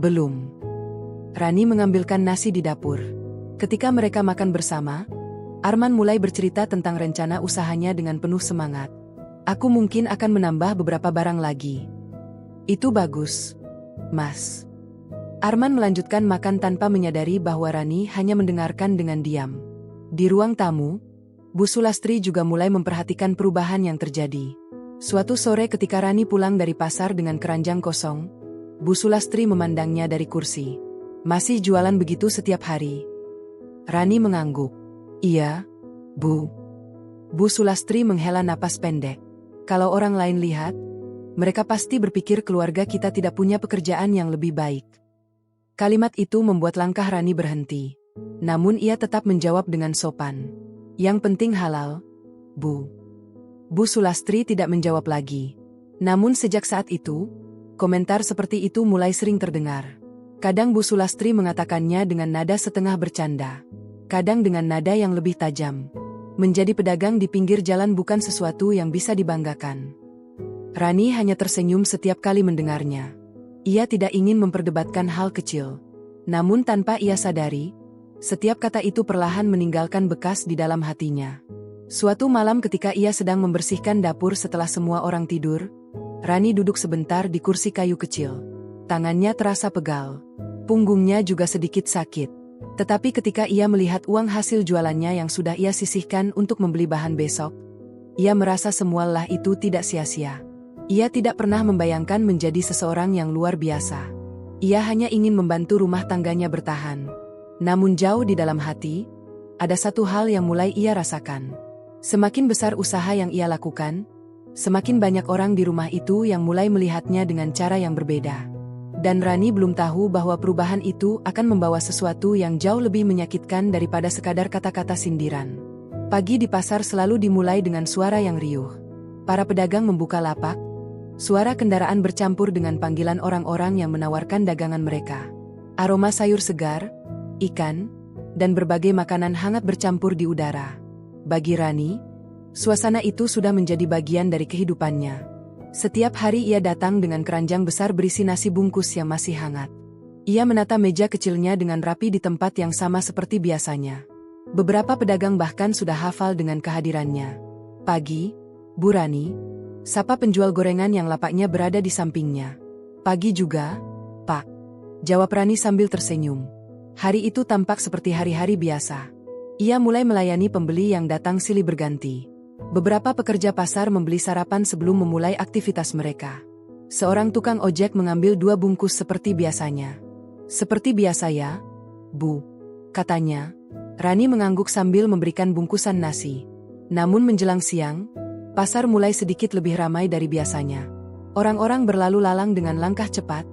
Belum. Rani mengambilkan nasi di dapur. Ketika mereka makan bersama, Arman mulai bercerita tentang rencana usahanya dengan penuh semangat. Aku mungkin akan menambah beberapa barang lagi. Itu bagus, Mas. Arman melanjutkan makan tanpa menyadari bahwa Rani hanya mendengarkan dengan diam. Di ruang tamu, Bu Sulastri juga mulai memperhatikan perubahan yang terjadi. Suatu sore ketika Rani pulang dari pasar dengan keranjang kosong, Bu Sulastri memandangnya dari kursi. Masih jualan begitu setiap hari? Rani mengangguk. Iya, Bu. Bu Sulastri menghela napas pendek. Kalau orang lain lihat, mereka pasti berpikir keluarga kita tidak punya pekerjaan yang lebih baik. Kalimat itu membuat langkah Rani berhenti. Namun ia tetap menjawab dengan sopan. Yang penting halal, Bu. Bu Sulastri tidak menjawab lagi. Namun sejak saat itu, komentar seperti itu mulai sering terdengar. Kadang Bu Sulastri mengatakannya dengan nada setengah bercanda. Kadang dengan nada yang lebih tajam. Menjadi pedagang di pinggir jalan bukan sesuatu yang bisa dibanggakan. Rani hanya tersenyum setiap kali mendengarnya. Ia tidak ingin memperdebatkan hal kecil. Namun tanpa ia sadari, setiap kata itu perlahan meninggalkan bekas di dalam hatinya. Suatu malam ketika ia sedang membersihkan dapur setelah semua orang tidur, Rani duduk sebentar di kursi kayu kecil. Tangannya terasa pegal. Punggungnya juga sedikit sakit. Tetapi ketika ia melihat uang hasil jualannya yang sudah ia sisihkan untuk membeli bahan besok, ia merasa semua lelah itu tidak sia-sia. Ia tidak pernah membayangkan menjadi seseorang yang luar biasa. Ia hanya ingin membantu rumah tangganya bertahan. Namun jauh di dalam hati, ada satu hal yang mulai ia rasakan. Semakin besar usaha yang ia lakukan, semakin banyak orang di rumah itu yang mulai melihatnya dengan cara yang berbeda. Dan Rani belum tahu bahwa perubahan itu akan membawa sesuatu yang jauh lebih menyakitkan daripada sekadar kata-kata sindiran. Pagi di pasar selalu dimulai dengan suara yang riuh. Para pedagang membuka lapak, suara kendaraan bercampur dengan panggilan orang-orang yang menawarkan dagangan mereka. Aroma sayur segar, ikan, dan berbagai makanan hangat bercampur di udara. Bagi Rani, suasana itu sudah menjadi bagian dari kehidupannya. Setiap hari ia datang dengan keranjang besar berisi nasi bungkus yang masih hangat. Ia menata meja kecilnya dengan rapi di tempat yang sama seperti biasanya. Beberapa pedagang bahkan sudah hafal dengan kehadirannya. Pagi, Bu Rani, sapa penjual gorengan yang lapaknya berada di sampingnya. Pagi juga, Pak. Jawab Rani sambil tersenyum. Hari itu tampak seperti hari-hari biasa. Ia mulai melayani pembeli yang datang silih berganti. Beberapa pekerja pasar membeli sarapan sebelum memulai aktivitas mereka. Seorang tukang ojek mengambil 2 bungkus seperti biasanya. Seperti biasa ya, Bu, katanya. Rani mengangguk sambil memberikan bungkusan nasi. Namun menjelang siang, pasar mulai sedikit lebih ramai dari biasanya. Orang-orang berlalu lalang dengan langkah cepat,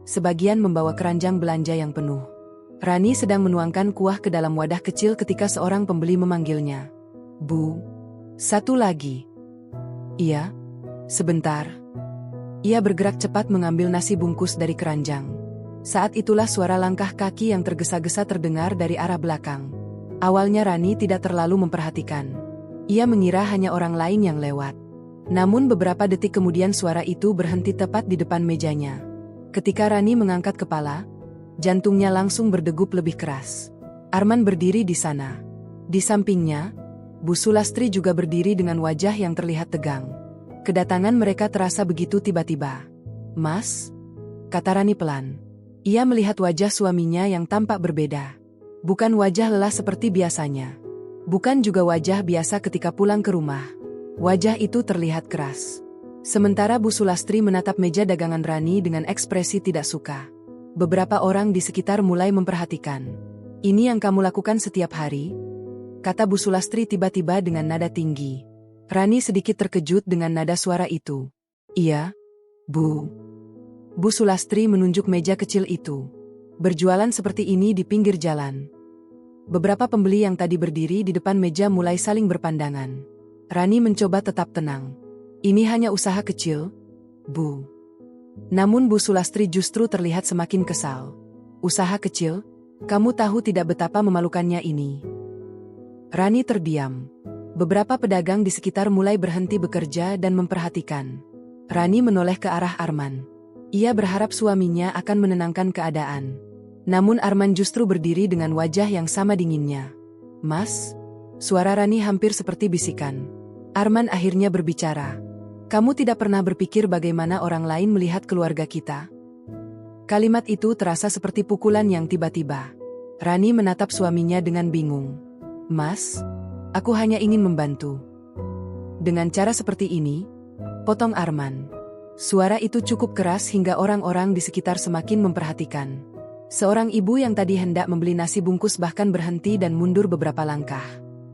sebagian membawa keranjang belanja yang penuh. Rani sedang menuangkan kuah ke dalam wadah kecil ketika seorang pembeli memanggilnya. Bu, satu lagi. Iya, sebentar. Ia bergerak cepat mengambil nasi bungkus dari keranjang. Saat itulah suara langkah kaki yang tergesa-gesa terdengar dari arah belakang. Awalnya Rani tidak terlalu memperhatikan. Ia mengira hanya orang lain yang lewat. Namun beberapa detik kemudian suara itu berhenti tepat di depan mejanya. Ketika Rani mengangkat kepala, jantungnya langsung berdegup lebih keras. Arman berdiri di sana. Di sampingnya, Bu Sulastri juga berdiri dengan wajah yang terlihat tegang. Kedatangan mereka terasa begitu tiba-tiba. Mas? Kata Rani pelan. Ia melihat wajah suaminya yang tampak berbeda. Bukan wajah lelah seperti biasanya. Bukan juga wajah biasa ketika pulang ke rumah. Wajah itu terlihat keras. Sementara Bu Sulastri menatap meja dagangan Rani dengan ekspresi tidak suka. Beberapa orang di sekitar mulai memperhatikan. "Ini yang kamu lakukan setiap hari?" kata Bu Sulastri tiba-tiba dengan nada tinggi. Rani sedikit terkejut dengan nada suara itu. "Iya, Bu." Bu Sulastri menunjuk meja kecil itu. "Berjualan seperti ini di pinggir jalan." Beberapa pembeli yang tadi berdiri di depan meja mulai saling berpandangan. Rani mencoba tetap tenang. "Ini hanya usaha kecil, Bu." Namun Bu Sulastri justru terlihat semakin kesal. "Usaha kecil? Kamu tahu tidak betapa memalukannya ini?" Rani terdiam. Beberapa pedagang di sekitar mulai berhenti bekerja dan memperhatikan. Rani menoleh ke arah Arman. Ia berharap suaminya akan menenangkan keadaan. Namun Arman justru berdiri dengan wajah yang sama dinginnya. "Mas?" Suara Rani hampir seperti bisikan. Arman akhirnya berbicara. "Kamu tidak pernah berpikir bagaimana orang lain melihat keluarga kita?" Kalimat itu terasa seperti pukulan yang tiba-tiba. Rani menatap suaminya dengan bingung. "Mas, aku hanya ingin membantu." "Dengan cara seperti ini?" potong Arman. Suara itu cukup keras hingga orang-orang di sekitar semakin memperhatikan. Seorang ibu yang tadi hendak membeli nasi bungkus bahkan berhenti dan mundur beberapa langkah.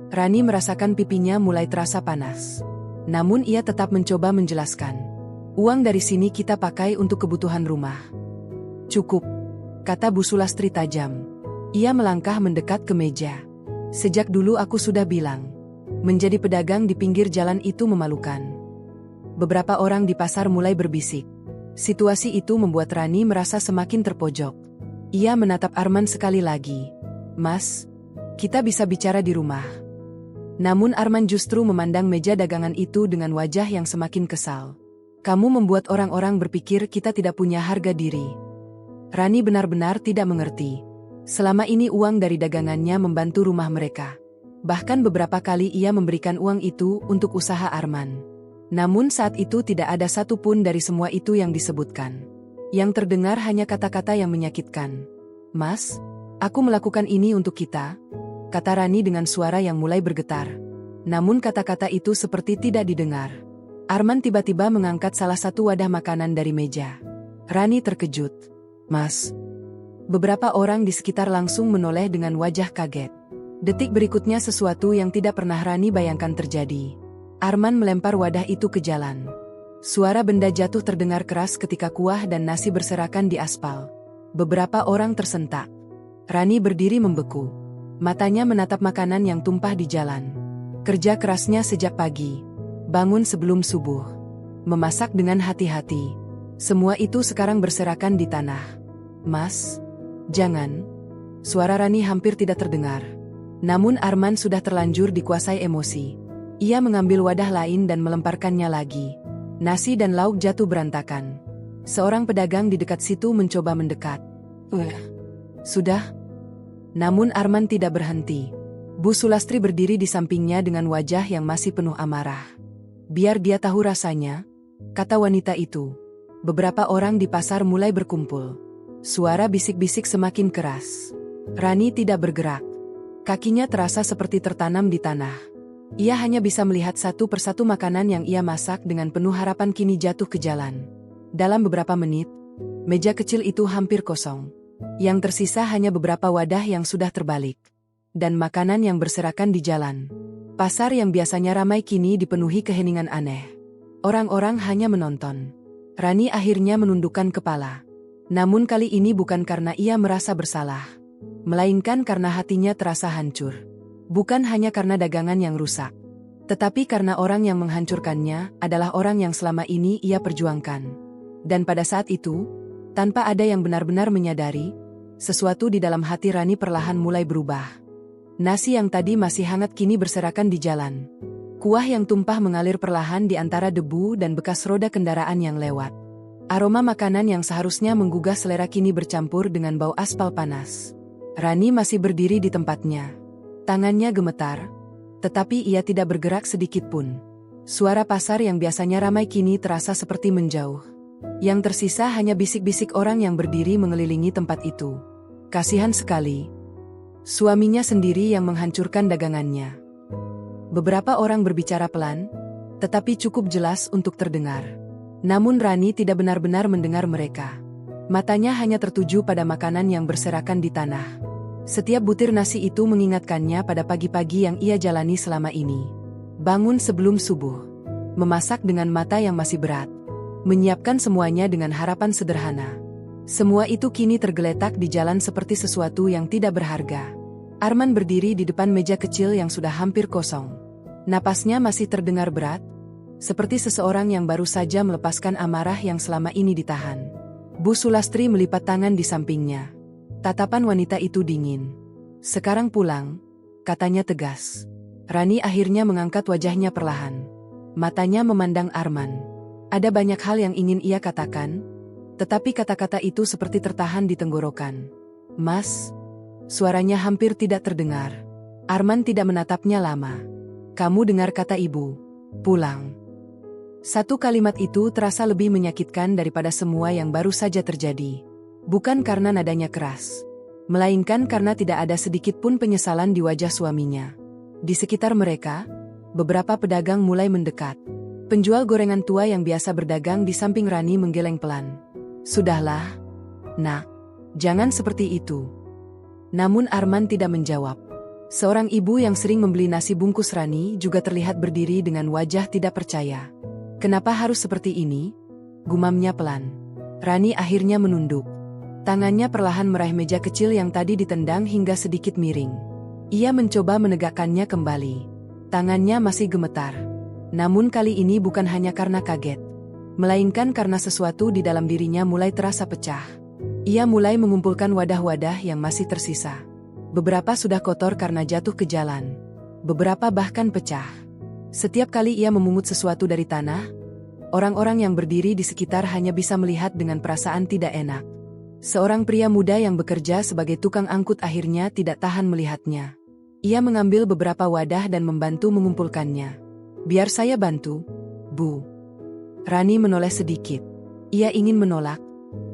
Rani merasakan pipinya mulai terasa panas. Namun ia tetap mencoba menjelaskan. "Uang dari sini kita pakai untuk kebutuhan rumah." "Cukup," kata Bu Sulastri tajam. Ia melangkah mendekat ke meja. "Sejak dulu aku sudah bilang, menjadi pedagang di pinggir jalan itu memalukan." Beberapa orang di pasar mulai berbisik. Situasi itu membuat Rani merasa semakin terpojok. Ia menatap Arman sekali lagi. "Mas, kita bisa bicara di rumah." Namun Arman justru memandang meja dagangan itu dengan wajah yang semakin kesal. "Kamu membuat orang-orang berpikir kita tidak punya harga diri." Rani benar-benar tidak mengerti. Selama ini uang dari dagangannya membantu rumah mereka. Bahkan beberapa kali ia memberikan uang itu untuk usaha Arman. Namun saat itu tidak ada satupun dari semua itu yang disebutkan. Yang terdengar hanya kata-kata yang menyakitkan. "Mas, aku melakukan ini untuk kita," kata Rani dengan suara yang mulai bergetar. Namun kata-kata itu seperti tidak didengar. Arman tiba-tiba mengangkat salah satu wadah makanan dari meja. Rani terkejut. "Mas." Beberapa orang di sekitar langsung menoleh dengan wajah kaget. Detik berikutnya sesuatu yang tidak pernah Rani bayangkan terjadi. Arman melempar wadah itu ke jalan. Suara benda jatuh terdengar keras ketika kuah dan nasi berserakan di aspal. Beberapa orang tersentak. Rani berdiri membeku. Matanya menatap makanan yang tumpah di jalan. Kerja kerasnya sejak pagi. Bangun sebelum subuh. Memasak dengan hati-hati. Semua itu sekarang berserakan di tanah. "Mas, jangan." Suara Rani hampir tidak terdengar. Namun Arman sudah terlanjur dikuasai emosi. Ia mengambil wadah lain dan melemparkannya lagi. Nasi dan lauk jatuh berantakan. Seorang pedagang di dekat situ mencoba mendekat. Sudah?" Namun Arman tidak berhenti. Bu Sulastri berdiri di sampingnya dengan wajah yang masih penuh amarah. "Biar dia tahu rasanya," kata wanita itu. Beberapa orang di pasar mulai berkumpul. Suara bisik-bisik semakin keras. Rani tidak bergerak. Kakinya terasa seperti tertanam di tanah. Ia hanya bisa melihat satu persatu makanan yang ia masak dengan penuh harapan kini jatuh ke jalan. Dalam beberapa menit, meja kecil itu hampir kosong. Yang tersisa hanya beberapa wadah yang sudah terbalik. Dan makanan yang berserakan di jalan. Pasar yang biasanya ramai kini dipenuhi keheningan aneh. Orang-orang hanya menonton. Rani akhirnya menundukkan kepala. Namun kali ini bukan karena ia merasa bersalah. Melainkan karena hatinya terasa hancur. Bukan hanya karena dagangan yang rusak. Tetapi karena orang yang menghancurkannya adalah orang yang selama ini ia perjuangkan. Dan pada saat itu, tanpa ada yang benar-benar menyadari, sesuatu di dalam hati Rani perlahan mulai berubah. Nasi yang tadi masih hangat kini berserakan di jalan. Kuah yang tumpah mengalir perlahan di antara debu dan bekas roda kendaraan yang lewat. Aroma makanan yang seharusnya menggugah selera kini bercampur dengan bau aspal panas. Rani masih berdiri di tempatnya. Tangannya gemetar, tetapi ia tidak bergerak sedikit pun. Suara pasar yang biasanya ramai kini terasa seperti menjauh. Yang tersisa hanya bisik-bisik orang yang berdiri mengelilingi tempat itu. Kasihan sekali. Suaminya sendiri yang menghancurkan dagangannya. Beberapa orang berbicara pelan, tetapi cukup jelas untuk terdengar. Namun Rani tidak benar-benar mendengar mereka. Matanya hanya tertuju pada makanan yang berserakan di tanah. Setiap butir nasi itu mengingatkannya pada pagi-pagi yang ia jalani selama ini. Bangun sebelum subuh. Memasak dengan mata yang masih berat. Menyiapkan semuanya dengan harapan sederhana. Semua itu kini tergeletak di jalan seperti sesuatu yang tidak berharga. Arman berdiri di depan meja kecil yang sudah hampir kosong. Napasnya masih terdengar berat, seperti seseorang yang baru saja melepaskan amarah yang selama ini ditahan. Bu Sulastri melipat tangan di sampingnya. Tatapan wanita itu dingin. "Sekarang pulang," katanya tegas. Rani akhirnya mengangkat wajahnya perlahan. Matanya memandang Arman. Ada banyak hal yang ingin ia katakan, tetapi kata-kata itu seperti tertahan di tenggorokan. "Mas," suaranya hampir tidak terdengar. Arman tidak menatapnya lama. "Kamu dengar kata ibu, pulang." Satu kalimat itu terasa lebih menyakitkan daripada semua yang baru saja terjadi. Bukan karena nadanya keras, melainkan karena tidak ada sedikit pun penyesalan di wajah suaminya. Di sekitar mereka, beberapa pedagang mulai mendekat. Penjual gorengan tua yang biasa berdagang di samping Rani menggeleng pelan. "Sudahlah, Nak, jangan seperti itu." Namun Arman tidak menjawab. Seorang ibu yang sering membeli nasi bungkus Rani juga terlihat berdiri dengan wajah tidak percaya. "Kenapa harus seperti ini?" gumamnya pelan. Rani akhirnya menunduk. Tangannya perlahan meraih meja kecil yang tadi ditendang hingga sedikit miring. Ia mencoba menegakkannya kembali. Tangannya masih gemetar. Namun kali ini bukan hanya karena kaget, melainkan karena sesuatu di dalam dirinya mulai terasa pecah. Ia mulai mengumpulkan wadah-wadah yang masih tersisa. Beberapa sudah kotor karena jatuh ke jalan. Beberapa bahkan pecah. Setiap kali ia memungut sesuatu dari tanah, orang-orang yang berdiri di sekitar hanya bisa melihat dengan perasaan tidak enak. Seorang pria muda yang bekerja sebagai tukang angkut akhirnya tidak tahan melihatnya. Ia mengambil beberapa wadah dan membantu mengumpulkannya. "Biar saya bantu, Bu." Rani menoleh sedikit. Ia ingin menolak,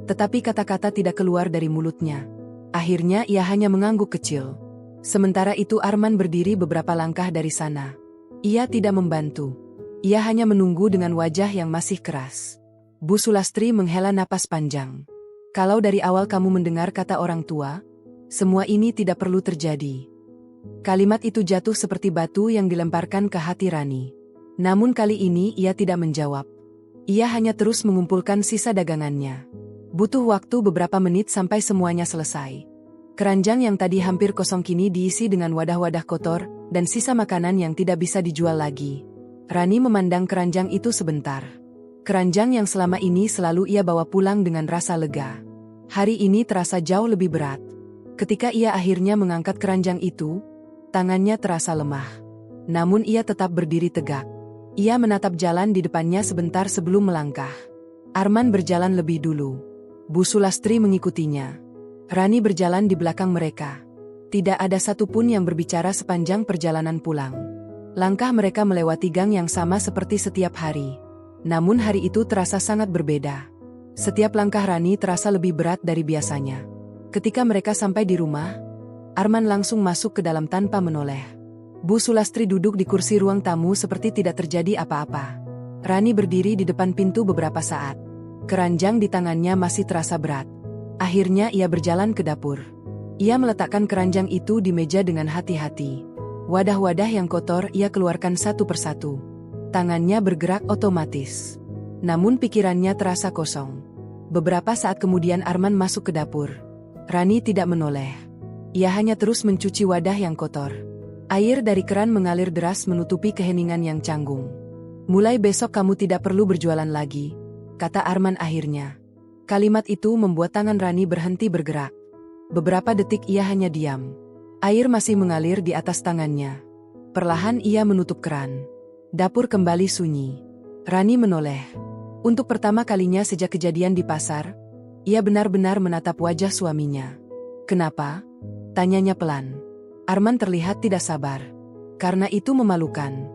tetapi kata-kata tidak keluar dari mulutnya. Akhirnya ia hanya mengangguk kecil. Sementara itu Arman berdiri beberapa langkah dari sana. Ia tidak membantu. Ia hanya menunggu dengan wajah yang masih keras. Bu Sulastri menghela napas panjang. "Kalau dari awal kamu mendengar kata orang tua, semua ini tidak perlu terjadi." Kalimat itu jatuh seperti batu yang dilemparkan ke hati Rani. Namun kali ini ia tidak menjawab. Ia hanya terus mengumpulkan sisa dagangannya. Butuh waktu beberapa menit sampai semuanya selesai. Keranjang yang tadi hampir kosong kini diisi dengan wadah-wadah kotor dan sisa makanan yang tidak bisa dijual lagi. Rani memandang keranjang itu sebentar. Keranjang yang selama ini selalu ia bawa pulang dengan rasa lega. Hari ini terasa jauh lebih berat. Ketika ia akhirnya mengangkat keranjang itu, tangannya terasa lemah. Namun ia tetap berdiri tegak. Ia menatap jalan di depannya sebentar sebelum melangkah. Arman berjalan lebih dulu. Bu Sulastri mengikutinya. Rani berjalan di belakang mereka. Tidak ada satupun yang berbicara sepanjang perjalanan pulang. Langkah mereka melewati gang yang sama seperti setiap hari. Namun hari itu terasa sangat berbeda. Setiap langkah Rani terasa lebih berat dari biasanya. Ketika mereka sampai di rumah, Arman langsung masuk ke dalam tanpa menoleh. Bu Sulastri duduk di kursi ruang tamu seperti tidak terjadi apa-apa. Rani berdiri di depan pintu beberapa saat. Keranjang di tangannya masih terasa berat. Akhirnya ia berjalan ke dapur. Ia meletakkan keranjang itu di meja dengan hati-hati. Wadah-wadah yang kotor ia keluarkan satu persatu. Tangannya bergerak otomatis. Namun pikirannya terasa kosong. Beberapa saat kemudian Arman masuk ke dapur. Rani tidak menoleh. Ia hanya terus mencuci wadah yang kotor. Air dari keran mengalir deras menutupi keheningan yang canggung. "Mulai besok kamu tidak perlu berjualan lagi," kata Arman akhirnya. Kalimat itu membuat tangan Rani berhenti bergerak. Beberapa detik ia hanya diam. Air masih mengalir di atas tangannya. Perlahan ia menutup keran. Dapur kembali sunyi. Rani menoleh. Untuk pertama kalinya sejak kejadian di pasar, ia benar-benar menatap wajah suaminya. "Kenapa?" tanyanya pelan. Arman terlihat tidak sabar. "Karena itu memalukan."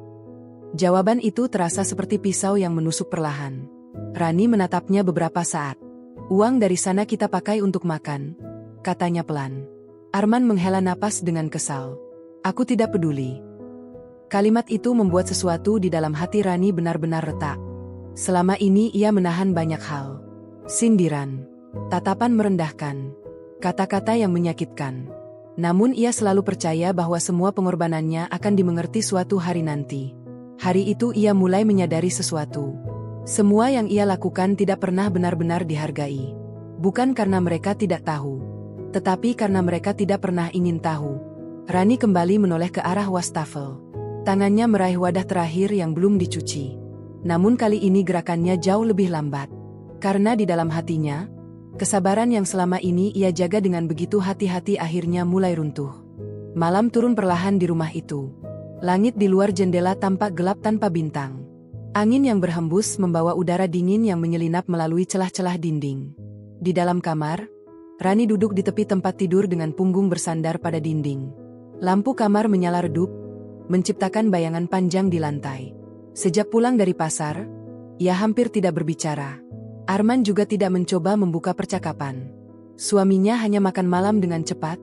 Jawaban itu terasa seperti pisau yang menusuk perlahan. Rani menatapnya beberapa saat. "Uang dari sana kita pakai untuk makan," katanya pelan. Arman menghela napas dengan kesal. "Aku tidak peduli." Kalimat itu membuat sesuatu di dalam hati Rani benar-benar retak. Selama ini ia menahan banyak hal. Sindiran, tatapan merendahkan, kata-kata yang menyakitkan. Namun ia selalu percaya bahwa semua pengorbanannya akan dimengerti suatu hari nanti. Hari itu ia mulai menyadari sesuatu. Semua yang ia lakukan tidak pernah benar-benar dihargai. Bukan karena mereka tidak tahu, tetapi karena mereka tidak pernah ingin tahu. Rani kembali menoleh ke arah wastafel. Tangannya meraih wadah terakhir yang belum dicuci. Namun kali ini gerakannya jauh lebih lambat. Karena di dalam hatinya, kesabaran yang selama ini ia jaga dengan begitu hati-hati akhirnya mulai runtuh. Malam turun perlahan di rumah itu. Langit di luar jendela tampak gelap tanpa bintang. Angin yang berhembus membawa udara dingin yang menyelinap melalui celah-celah dinding. Di dalam kamar, Rani duduk di tepi tempat tidur dengan punggung bersandar pada dinding. Lampu kamar menyala redup, menciptakan bayangan panjang di lantai. Sejak pulang dari pasar, ia hampir tidak berbicara. Arman juga tidak mencoba membuka percakapan. Suaminya hanya makan malam dengan cepat,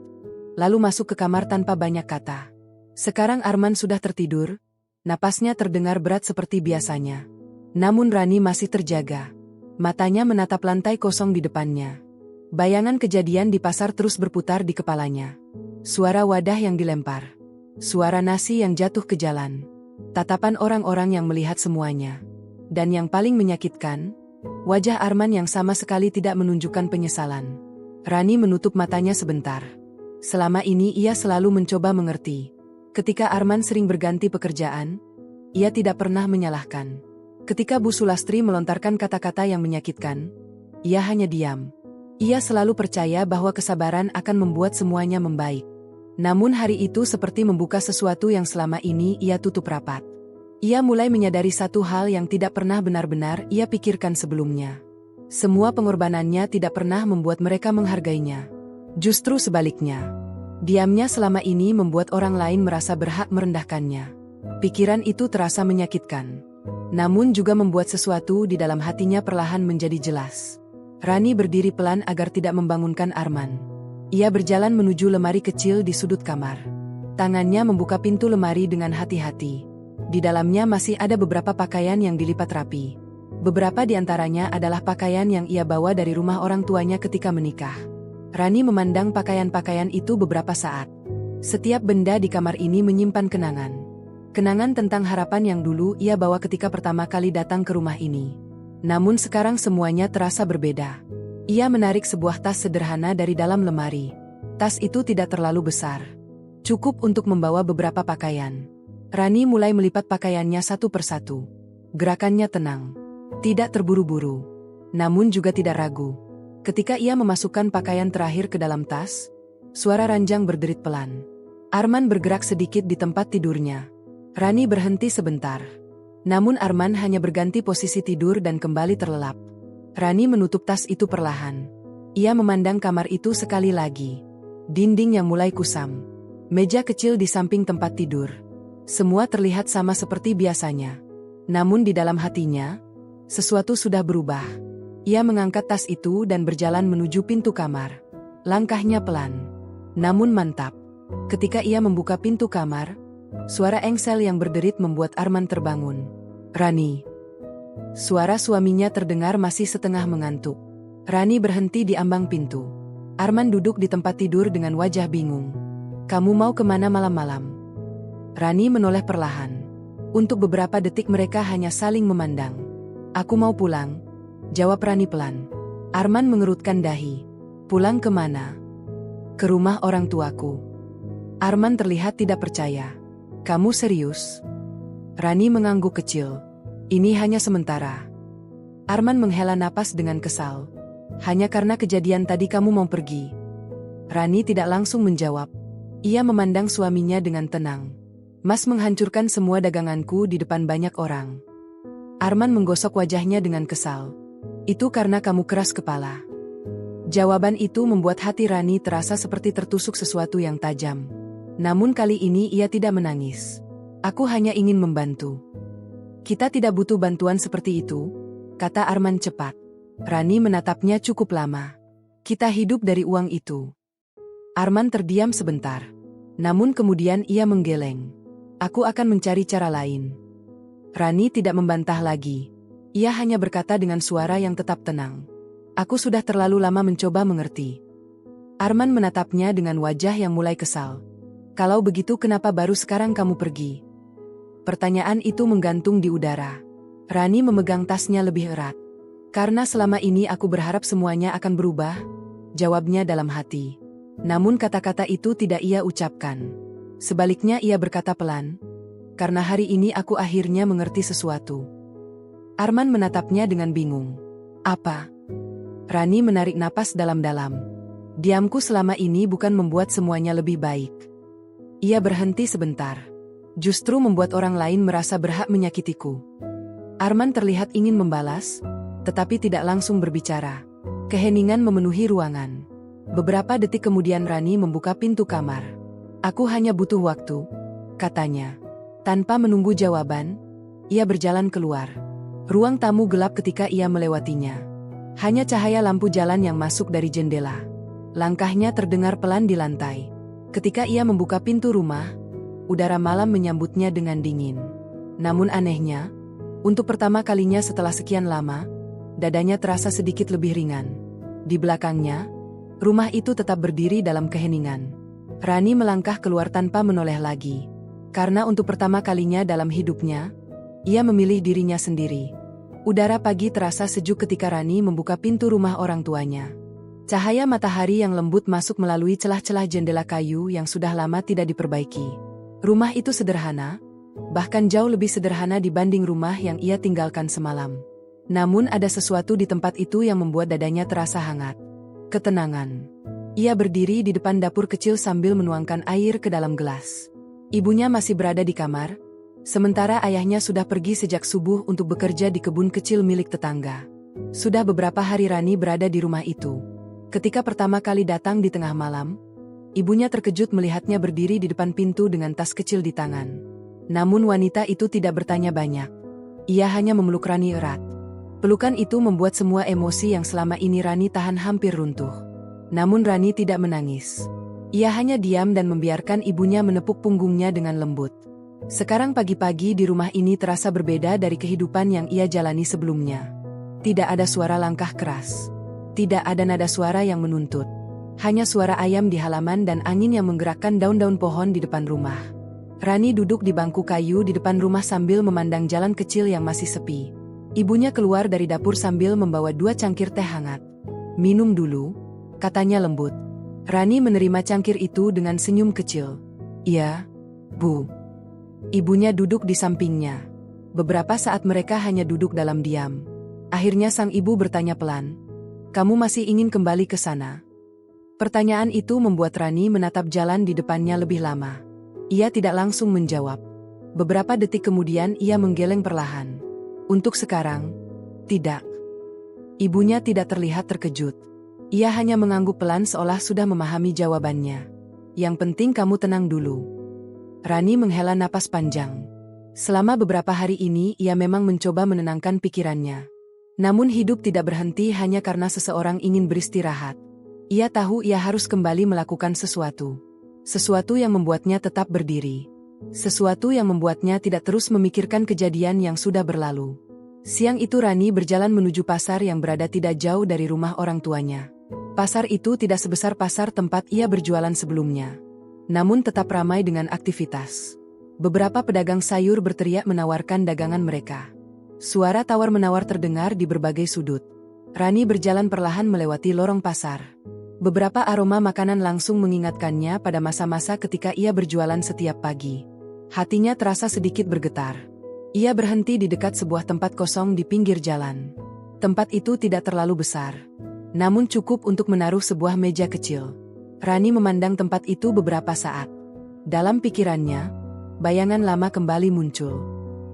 lalu masuk ke kamar tanpa banyak kata. Sekarang Arman sudah tertidur, napasnya terdengar berat seperti biasanya. Namun Rani masih terjaga. Matanya menatap lantai kosong di depannya. Bayangan kejadian di pasar terus berputar di kepalanya. Suara wadah yang dilempar. Suara nasi yang jatuh ke jalan. Tatapan orang-orang yang melihat semuanya. Dan yang paling menyakitkan, wajah Arman yang sama sekali tidak menunjukkan penyesalan. Rani menutup matanya sebentar. Selama ini ia selalu mencoba mengerti. Ketika Arman sering berganti pekerjaan, ia tidak pernah menyalahkan. Ketika Bu Sulastri melontarkan kata-kata yang menyakitkan, ia hanya diam. Ia selalu percaya bahwa kesabaran akan membuat semuanya membaik. Namun hari itu seperti membuka sesuatu yang selama ini ia tutup rapat. Ia mulai menyadari satu hal yang tidak pernah benar-benar ia pikirkan sebelumnya. Semua pengorbanannya tidak pernah membuat mereka menghargainya. Justru sebaliknya. Diamnya selama ini membuat orang lain merasa berhak merendahkannya. Pikiran itu terasa menyakitkan. Namun juga membuat sesuatu di dalam hatinya perlahan menjadi jelas. Rani berdiri pelan agar tidak membangunkan Arman. Ia berjalan menuju lemari kecil di sudut kamar. Tangannya membuka pintu lemari dengan hati-hati. Di dalamnya masih ada beberapa pakaian yang dilipat rapi. Beberapa di antaranya adalah pakaian yang ia bawa dari rumah orang tuanya ketika menikah. Rani memandang pakaian-pakaian itu beberapa saat. Setiap benda di kamar ini menyimpan kenangan. Kenangan tentang harapan yang dulu ia bawa ketika pertama kali datang ke rumah ini. Namun sekarang semuanya terasa berbeda. Ia menarik sebuah tas sederhana dari dalam lemari. Tas itu tidak terlalu besar. Cukup untuk membawa beberapa pakaian. Rani mulai melipat pakaiannya satu persatu. Gerakannya tenang. Tidak terburu-buru. Namun juga tidak ragu. Ketika ia memasukkan pakaian terakhir ke dalam tas, suara ranjang berderit pelan. Arman bergerak sedikit di tempat tidurnya. Rani berhenti sebentar. Namun Arman hanya berganti posisi tidur dan kembali terlelap. Rani menutup tas itu perlahan. Ia memandang kamar itu sekali lagi. Dinding yang mulai kusam. Meja kecil di samping tempat tidur. Semua terlihat sama seperti biasanya. Namun di dalam hatinya, sesuatu sudah berubah. Ia mengangkat tas itu dan berjalan menuju pintu kamar. Langkahnya pelan. Namun mantap. Ketika ia membuka pintu kamar, suara engsel yang berderit membuat Arman terbangun. Rani. Suara suaminya terdengar masih setengah mengantuk. Rani berhenti di ambang pintu. Arman duduk di tempat tidur dengan wajah bingung. Kamu mau kemana malam-malam? Rani menoleh perlahan. Untuk beberapa detik mereka hanya saling memandang. Aku mau pulang, jawab Rani pelan. Arman mengerutkan dahi. Pulang kemana? Ke rumah orang tuaku. Arman terlihat tidak percaya. Kamu serius? Rani mengangguk kecil. Ini hanya sementara. Arman menghela napas dengan kesal. Hanya karena kejadian tadi kamu mau pergi. Rani tidak langsung menjawab. Ia memandang suaminya dengan tenang. Mas menghancurkan semua daganganku di depan banyak orang. Arman menggosok wajahnya dengan kesal. Itu karena kamu keras kepala. Jawaban itu membuat hati Rani terasa seperti tertusuk sesuatu yang tajam. Namun kali ini ia tidak menangis. Aku hanya ingin membantu. Kita tidak butuh bantuan seperti itu, kata Arman cepat. Rani menatapnya cukup lama. Kita hidup dari uang itu. Arman terdiam sebentar. Namun kemudian ia menggeleng. Aku akan mencari cara lain. Rani tidak membantah lagi. Ia hanya berkata dengan suara yang tetap tenang. Aku sudah terlalu lama mencoba mengerti. Arman menatapnya dengan wajah yang mulai kesal. Kalau begitu kenapa baru sekarang kamu pergi? Pertanyaan itu menggantung di udara. Rani memegang tasnya lebih erat. Karena selama ini aku berharap semuanya akan berubah, jawabnya dalam hati. Namun kata-kata itu tidak ia ucapkan. Sebaliknya ia berkata pelan, karena hari ini aku akhirnya mengerti sesuatu. Arman menatapnya dengan bingung. Apa? Rani menarik napas dalam-dalam. Diamku selama ini bukan membuat semuanya lebih baik. Ia berhenti sebentar. Justru membuat orang lain merasa berhak menyakitiku. Arman terlihat ingin membalas, tetapi tidak langsung berbicara. Keheningan memenuhi ruangan. Beberapa detik kemudian Rani membuka pintu kamar. Aku hanya butuh waktu, katanya. Tanpa menunggu jawaban, ia berjalan keluar. Ruang tamu gelap ketika ia melewatinya. Hanya cahaya lampu jalan yang masuk dari jendela. Langkahnya terdengar pelan di lantai. Ketika ia membuka pintu rumah, udara malam menyambutnya dengan dingin. Namun anehnya, untuk pertama kalinya setelah sekian lama, dadanya terasa sedikit lebih ringan. Di belakangnya, rumah itu tetap berdiri dalam keheningan. Rani melangkah keluar tanpa menoleh lagi. Karena untuk pertama kalinya dalam hidupnya, ia memilih dirinya sendiri. Udara pagi terasa sejuk ketika Rani membuka pintu rumah orang tuanya. Cahaya matahari yang lembut masuk melalui celah-celah jendela kayu yang sudah lama tidak diperbaiki. Rumah itu sederhana, bahkan jauh lebih sederhana dibanding rumah yang ia tinggalkan semalam. Namun ada sesuatu di tempat itu yang membuat dadanya terasa hangat. Ketenangan. Ia berdiri di depan dapur kecil sambil menuangkan air ke dalam gelas. Ibunya masih berada di kamar, sementara ayahnya sudah pergi sejak subuh untuk bekerja di kebun kecil milik tetangga. Sudah beberapa hari Rani berada di rumah itu. Ketika pertama kali datang di tengah malam, ibunya terkejut melihatnya berdiri di depan pintu dengan tas kecil di tangan. Namun wanita itu tidak bertanya banyak. Ia hanya memeluk Rani erat. Pelukan itu membuat semua emosi yang selama ini Rani tahan hampir runtuh. Namun Rani tidak menangis. Ia hanya diam dan membiarkan ibunya menepuk punggungnya dengan lembut. Sekarang pagi-pagi di rumah ini terasa berbeda dari kehidupan yang ia jalani sebelumnya. Tidak ada suara langkah keras. Tidak ada nada suara yang menuntut. Hanya suara ayam di halaman dan angin yang menggerakkan daun-daun pohon di depan rumah. Rani duduk di bangku kayu di depan rumah sambil memandang jalan kecil yang masih sepi. Ibunya keluar dari dapur sambil membawa 2 cangkir teh hangat. Minum dulu, katanya lembut. Rani menerima cangkir itu dengan senyum kecil. Iya, Bu. Ibunya duduk di sampingnya. Beberapa saat mereka hanya duduk dalam diam. Akhirnya sang ibu bertanya pelan. Kamu masih ingin kembali ke sana? Pertanyaan itu membuat Rani menatap jalan di depannya lebih lama. Ia tidak langsung menjawab. Beberapa detik kemudian ia menggeleng perlahan. Untuk sekarang, tidak. Ibunya tidak terlihat terkejut. Ia hanya mengangguk pelan seolah sudah memahami jawabannya. Yang penting kamu tenang dulu. Rani menghela napas panjang. Selama beberapa hari ini ia memang mencoba menenangkan pikirannya. Namun hidup tidak berhenti hanya karena seseorang ingin beristirahat. Ia tahu ia harus kembali melakukan sesuatu. Sesuatu yang membuatnya tetap berdiri. Sesuatu yang membuatnya tidak terus memikirkan kejadian yang sudah berlalu. Siang itu Rani berjalan menuju pasar yang berada tidak jauh dari rumah orang tuanya. Pasar itu tidak sebesar pasar tempat ia berjualan sebelumnya. Namun tetap ramai dengan aktivitas. Beberapa pedagang sayur berteriak menawarkan dagangan mereka. Suara tawar-menawar terdengar di berbagai sudut. Rani berjalan perlahan melewati lorong pasar. Beberapa aroma makanan langsung mengingatkannya pada masa-masa ketika ia berjualan setiap pagi. Hatinya terasa sedikit bergetar. Ia berhenti di dekat sebuah tempat kosong di pinggir jalan. Tempat itu tidak terlalu besar, namun cukup untuk menaruh sebuah meja kecil. Rani memandang tempat itu beberapa saat. Dalam pikirannya, bayangan lama kembali muncul.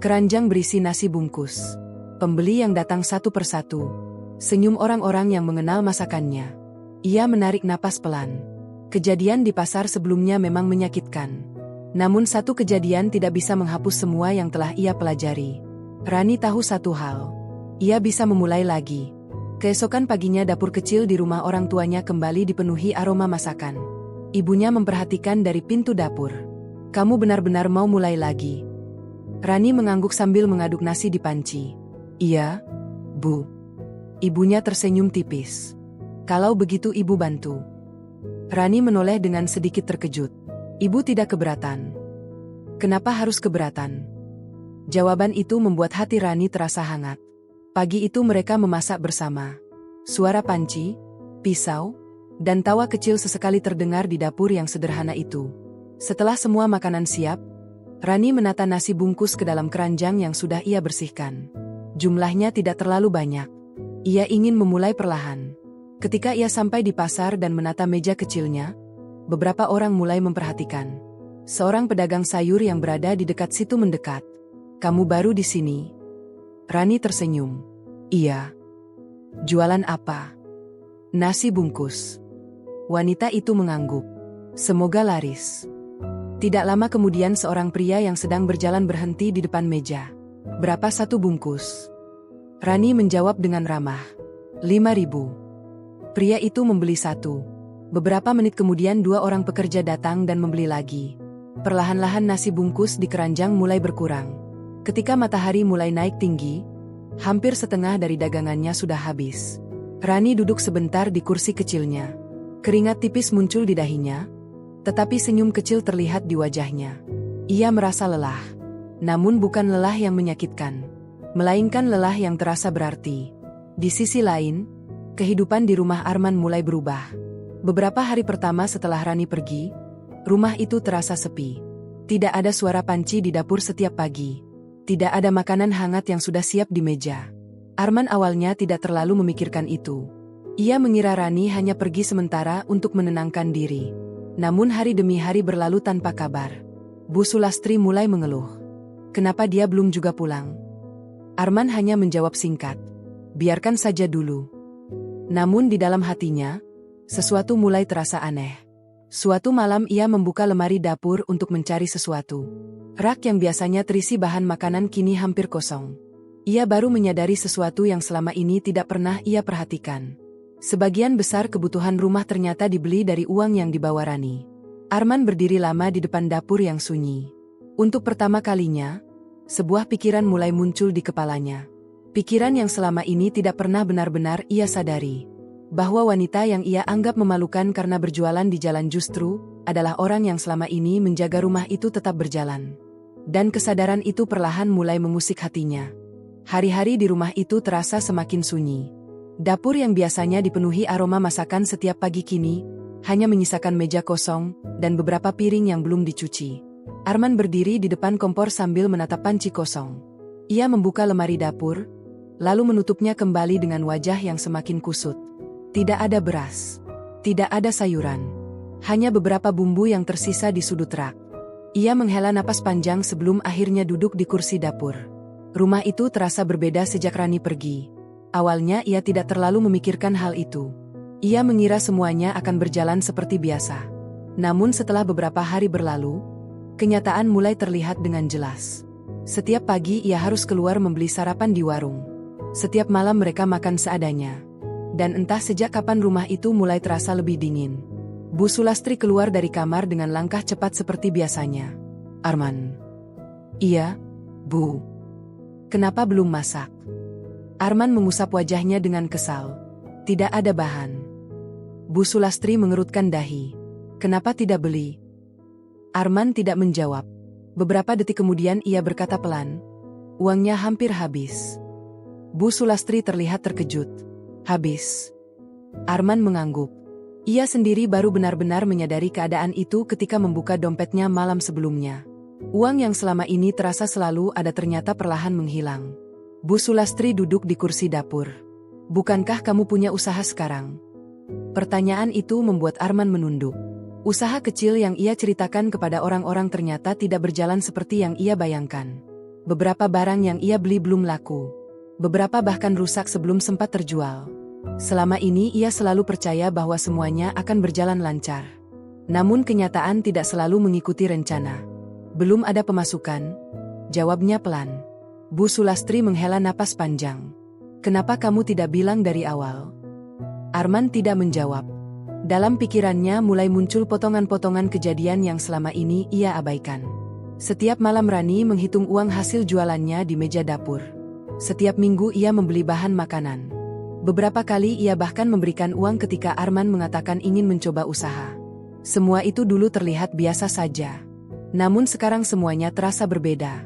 Keranjang berisi nasi bungkus. Pembeli yang datang satu persatu. Senyum orang-orang yang mengenal masakannya. Ia menarik napas pelan. Kejadian di pasar sebelumnya memang menyakitkan. Namun satu kejadian tidak bisa menghapus semua yang telah ia pelajari. Rani tahu satu hal. Ia bisa memulai lagi. Keesokan paginya dapur kecil di rumah orang tuanya kembali dipenuhi aroma masakan. Ibunya memperhatikan dari pintu dapur. Kamu benar-benar mau mulai lagi? Rani mengangguk sambil mengaduk nasi di panci. Iya, Bu. Ibunya tersenyum tipis. Kalau begitu ibu bantu. Rani menoleh dengan sedikit terkejut. Ibu tidak keberatan. Kenapa harus keberatan? Jawaban itu membuat hati Rani terasa hangat. Pagi itu mereka memasak bersama. Suara panci, pisau, dan tawa kecil sesekali terdengar di dapur yang sederhana itu. Setelah semua makanan siap, Rani menata nasi bungkus ke dalam keranjang yang sudah ia bersihkan. Jumlahnya tidak terlalu banyak. Ia ingin memulai perlahan. Ketika ia sampai di pasar dan menata meja kecilnya, beberapa orang mulai memperhatikan. Seorang pedagang sayur yang berada di dekat situ mendekat. "Kamu baru di sini?" Rani tersenyum. "Iya." "Jualan apa?" "Nasi bungkus." Wanita itu mengangguk. "Semoga laris." Tidak lama kemudian seorang pria yang sedang berjalan berhenti di depan meja. "Berapa satu bungkus?" Rani menjawab dengan ramah. 5.000. Pria itu membeli satu. Beberapa menit kemudian 2 orang pekerja datang dan membeli lagi. Perlahan-lahan nasi bungkus di keranjang mulai berkurang. Ketika matahari mulai naik tinggi, hampir setengah dari dagangannya sudah habis. Rani duduk sebentar di kursi kecilnya. Keringat tipis muncul di dahinya, tetapi senyum kecil terlihat di wajahnya. Ia merasa lelah. Namun bukan lelah yang menyakitkan, melainkan lelah yang terasa berarti. Di sisi lain, kehidupan di rumah Arman mulai berubah. Beberapa hari pertama setelah Rani pergi, rumah itu terasa sepi. Tidak ada suara panci di dapur setiap pagi. Tidak ada makanan hangat yang sudah siap di meja. Arman awalnya tidak terlalu memikirkan itu. Ia mengira Rani hanya pergi sementara untuk menenangkan diri. Namun hari demi hari berlalu tanpa kabar. Bu Sulastri mulai mengeluh. Kenapa dia belum juga pulang? Arman hanya menjawab singkat. Biarkan saja dulu. Namun di dalam hatinya, sesuatu mulai terasa aneh. Suatu malam ia membuka lemari dapur untuk mencari sesuatu. Rak yang biasanya terisi bahan makanan kini hampir kosong. Ia baru menyadari sesuatu yang selama ini tidak pernah ia perhatikan. Sebagian besar kebutuhan rumah ternyata dibeli dari uang yang dibawa Rani. Arman berdiri lama di depan dapur yang sunyi. Untuk pertama kalinya, sebuah pikiran mulai muncul di kepalanya. Pikiran yang selama ini tidak pernah benar-benar ia sadari. Bahwa wanita yang ia anggap memalukan karena berjualan di jalan justru adalah orang yang selama ini menjaga rumah itu tetap berjalan. Dan kesadaran itu perlahan mulai memusik hatinya. Hari-hari di rumah itu terasa semakin sunyi. Dapur yang biasanya dipenuhi aroma masakan setiap pagi kini hanya menyisakan meja kosong dan beberapa piring yang belum dicuci. Arman berdiri di depan kompor sambil menatap panci kosong. Ia membuka lemari dapur, lalu menutupnya kembali dengan wajah yang semakin kusut. Tidak ada beras. Tidak ada sayuran. Hanya beberapa bumbu yang tersisa di sudut rak. Ia menghela napas panjang sebelum akhirnya duduk di kursi dapur. Rumah itu terasa berbeda sejak Rani pergi. Awalnya ia tidak terlalu memikirkan hal itu. Ia mengira semuanya akan berjalan seperti biasa. Namun setelah beberapa hari berlalu, kenyataan mulai terlihat dengan jelas. Setiap pagi ia harus keluar membeli sarapan di warung. Setiap malam mereka makan seadanya. Dan entah sejak kapan rumah itu mulai terasa lebih dingin. Bu Sulastri keluar dari kamar dengan langkah cepat seperti biasanya. Arman. Iya, Bu. Kenapa belum masak? Arman mengusap wajahnya dengan kesal. Tidak ada bahan. Bu Sulastri mengerutkan dahi. Kenapa tidak beli? Arman tidak menjawab. Beberapa detik kemudian ia berkata pelan. Uangnya hampir habis. Bu Sulastri terlihat terkejut. Habis. Arman mengangguk. Ia sendiri baru benar-benar menyadari keadaan itu ketika membuka dompetnya malam sebelumnya. Uang yang selama ini terasa selalu ada ternyata perlahan menghilang. Bu Sulastri duduk di kursi dapur. Bukankah kamu punya usaha sekarang? Pertanyaan itu membuat Arman menunduk. Usaha kecil yang ia ceritakan kepada orang-orang ternyata tidak berjalan seperti yang ia bayangkan. Beberapa barang yang ia beli belum laku. Beberapa bahkan rusak sebelum sempat terjual. Selama ini ia selalu percaya bahwa semuanya akan berjalan lancar. Namun kenyataan tidak selalu mengikuti rencana. Belum ada pemasukan? Jawabnya pelan. Bu Sulastri menghela napas panjang. Kenapa kamu tidak bilang dari awal? Arman tidak menjawab. Dalam pikirannya mulai muncul potongan-potongan kejadian yang selama ini ia abaikan. Setiap malam Rani menghitung uang hasil jualannya di meja dapur. Setiap minggu ia membeli bahan makanan. Beberapa kali ia bahkan memberikan uang ketika Arman mengatakan ingin mencoba usaha. Semua itu dulu terlihat biasa saja. Namun sekarang semuanya terasa berbeda.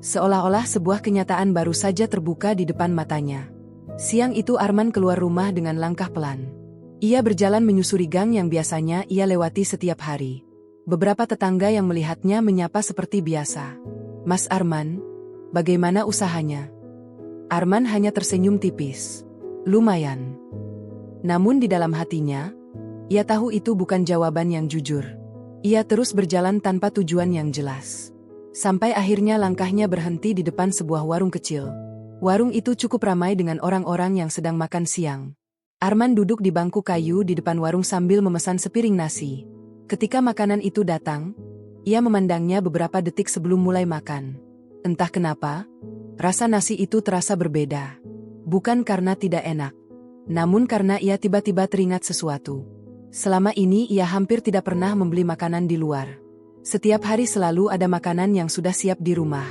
Seolah-olah sebuah kenyataan baru saja terbuka di depan matanya. Siang itu Arman keluar rumah dengan langkah pelan. Ia berjalan menyusuri gang yang biasanya ia lewati setiap hari. Beberapa tetangga yang melihatnya menyapa seperti biasa. "Mas Arman, bagaimana usahanya?" Arman hanya tersenyum tipis. "Lumayan." Namun di dalam hatinya, ia tahu itu bukan jawaban yang jujur. Ia terus berjalan tanpa tujuan yang jelas. Sampai akhirnya langkahnya berhenti di depan sebuah warung kecil. Warung itu cukup ramai dengan orang-orang yang sedang makan siang. Arman duduk di bangku kayu di depan warung sambil memesan sepiring nasi. Ketika makanan itu datang, ia memandangnya beberapa detik sebelum mulai makan. Entah kenapa, rasa nasi itu terasa berbeda. Bukan karena tidak enak, namun karena ia tiba-tiba teringat sesuatu. Selama ini ia hampir tidak pernah membeli makanan di luar. Setiap hari selalu ada makanan yang sudah siap di rumah.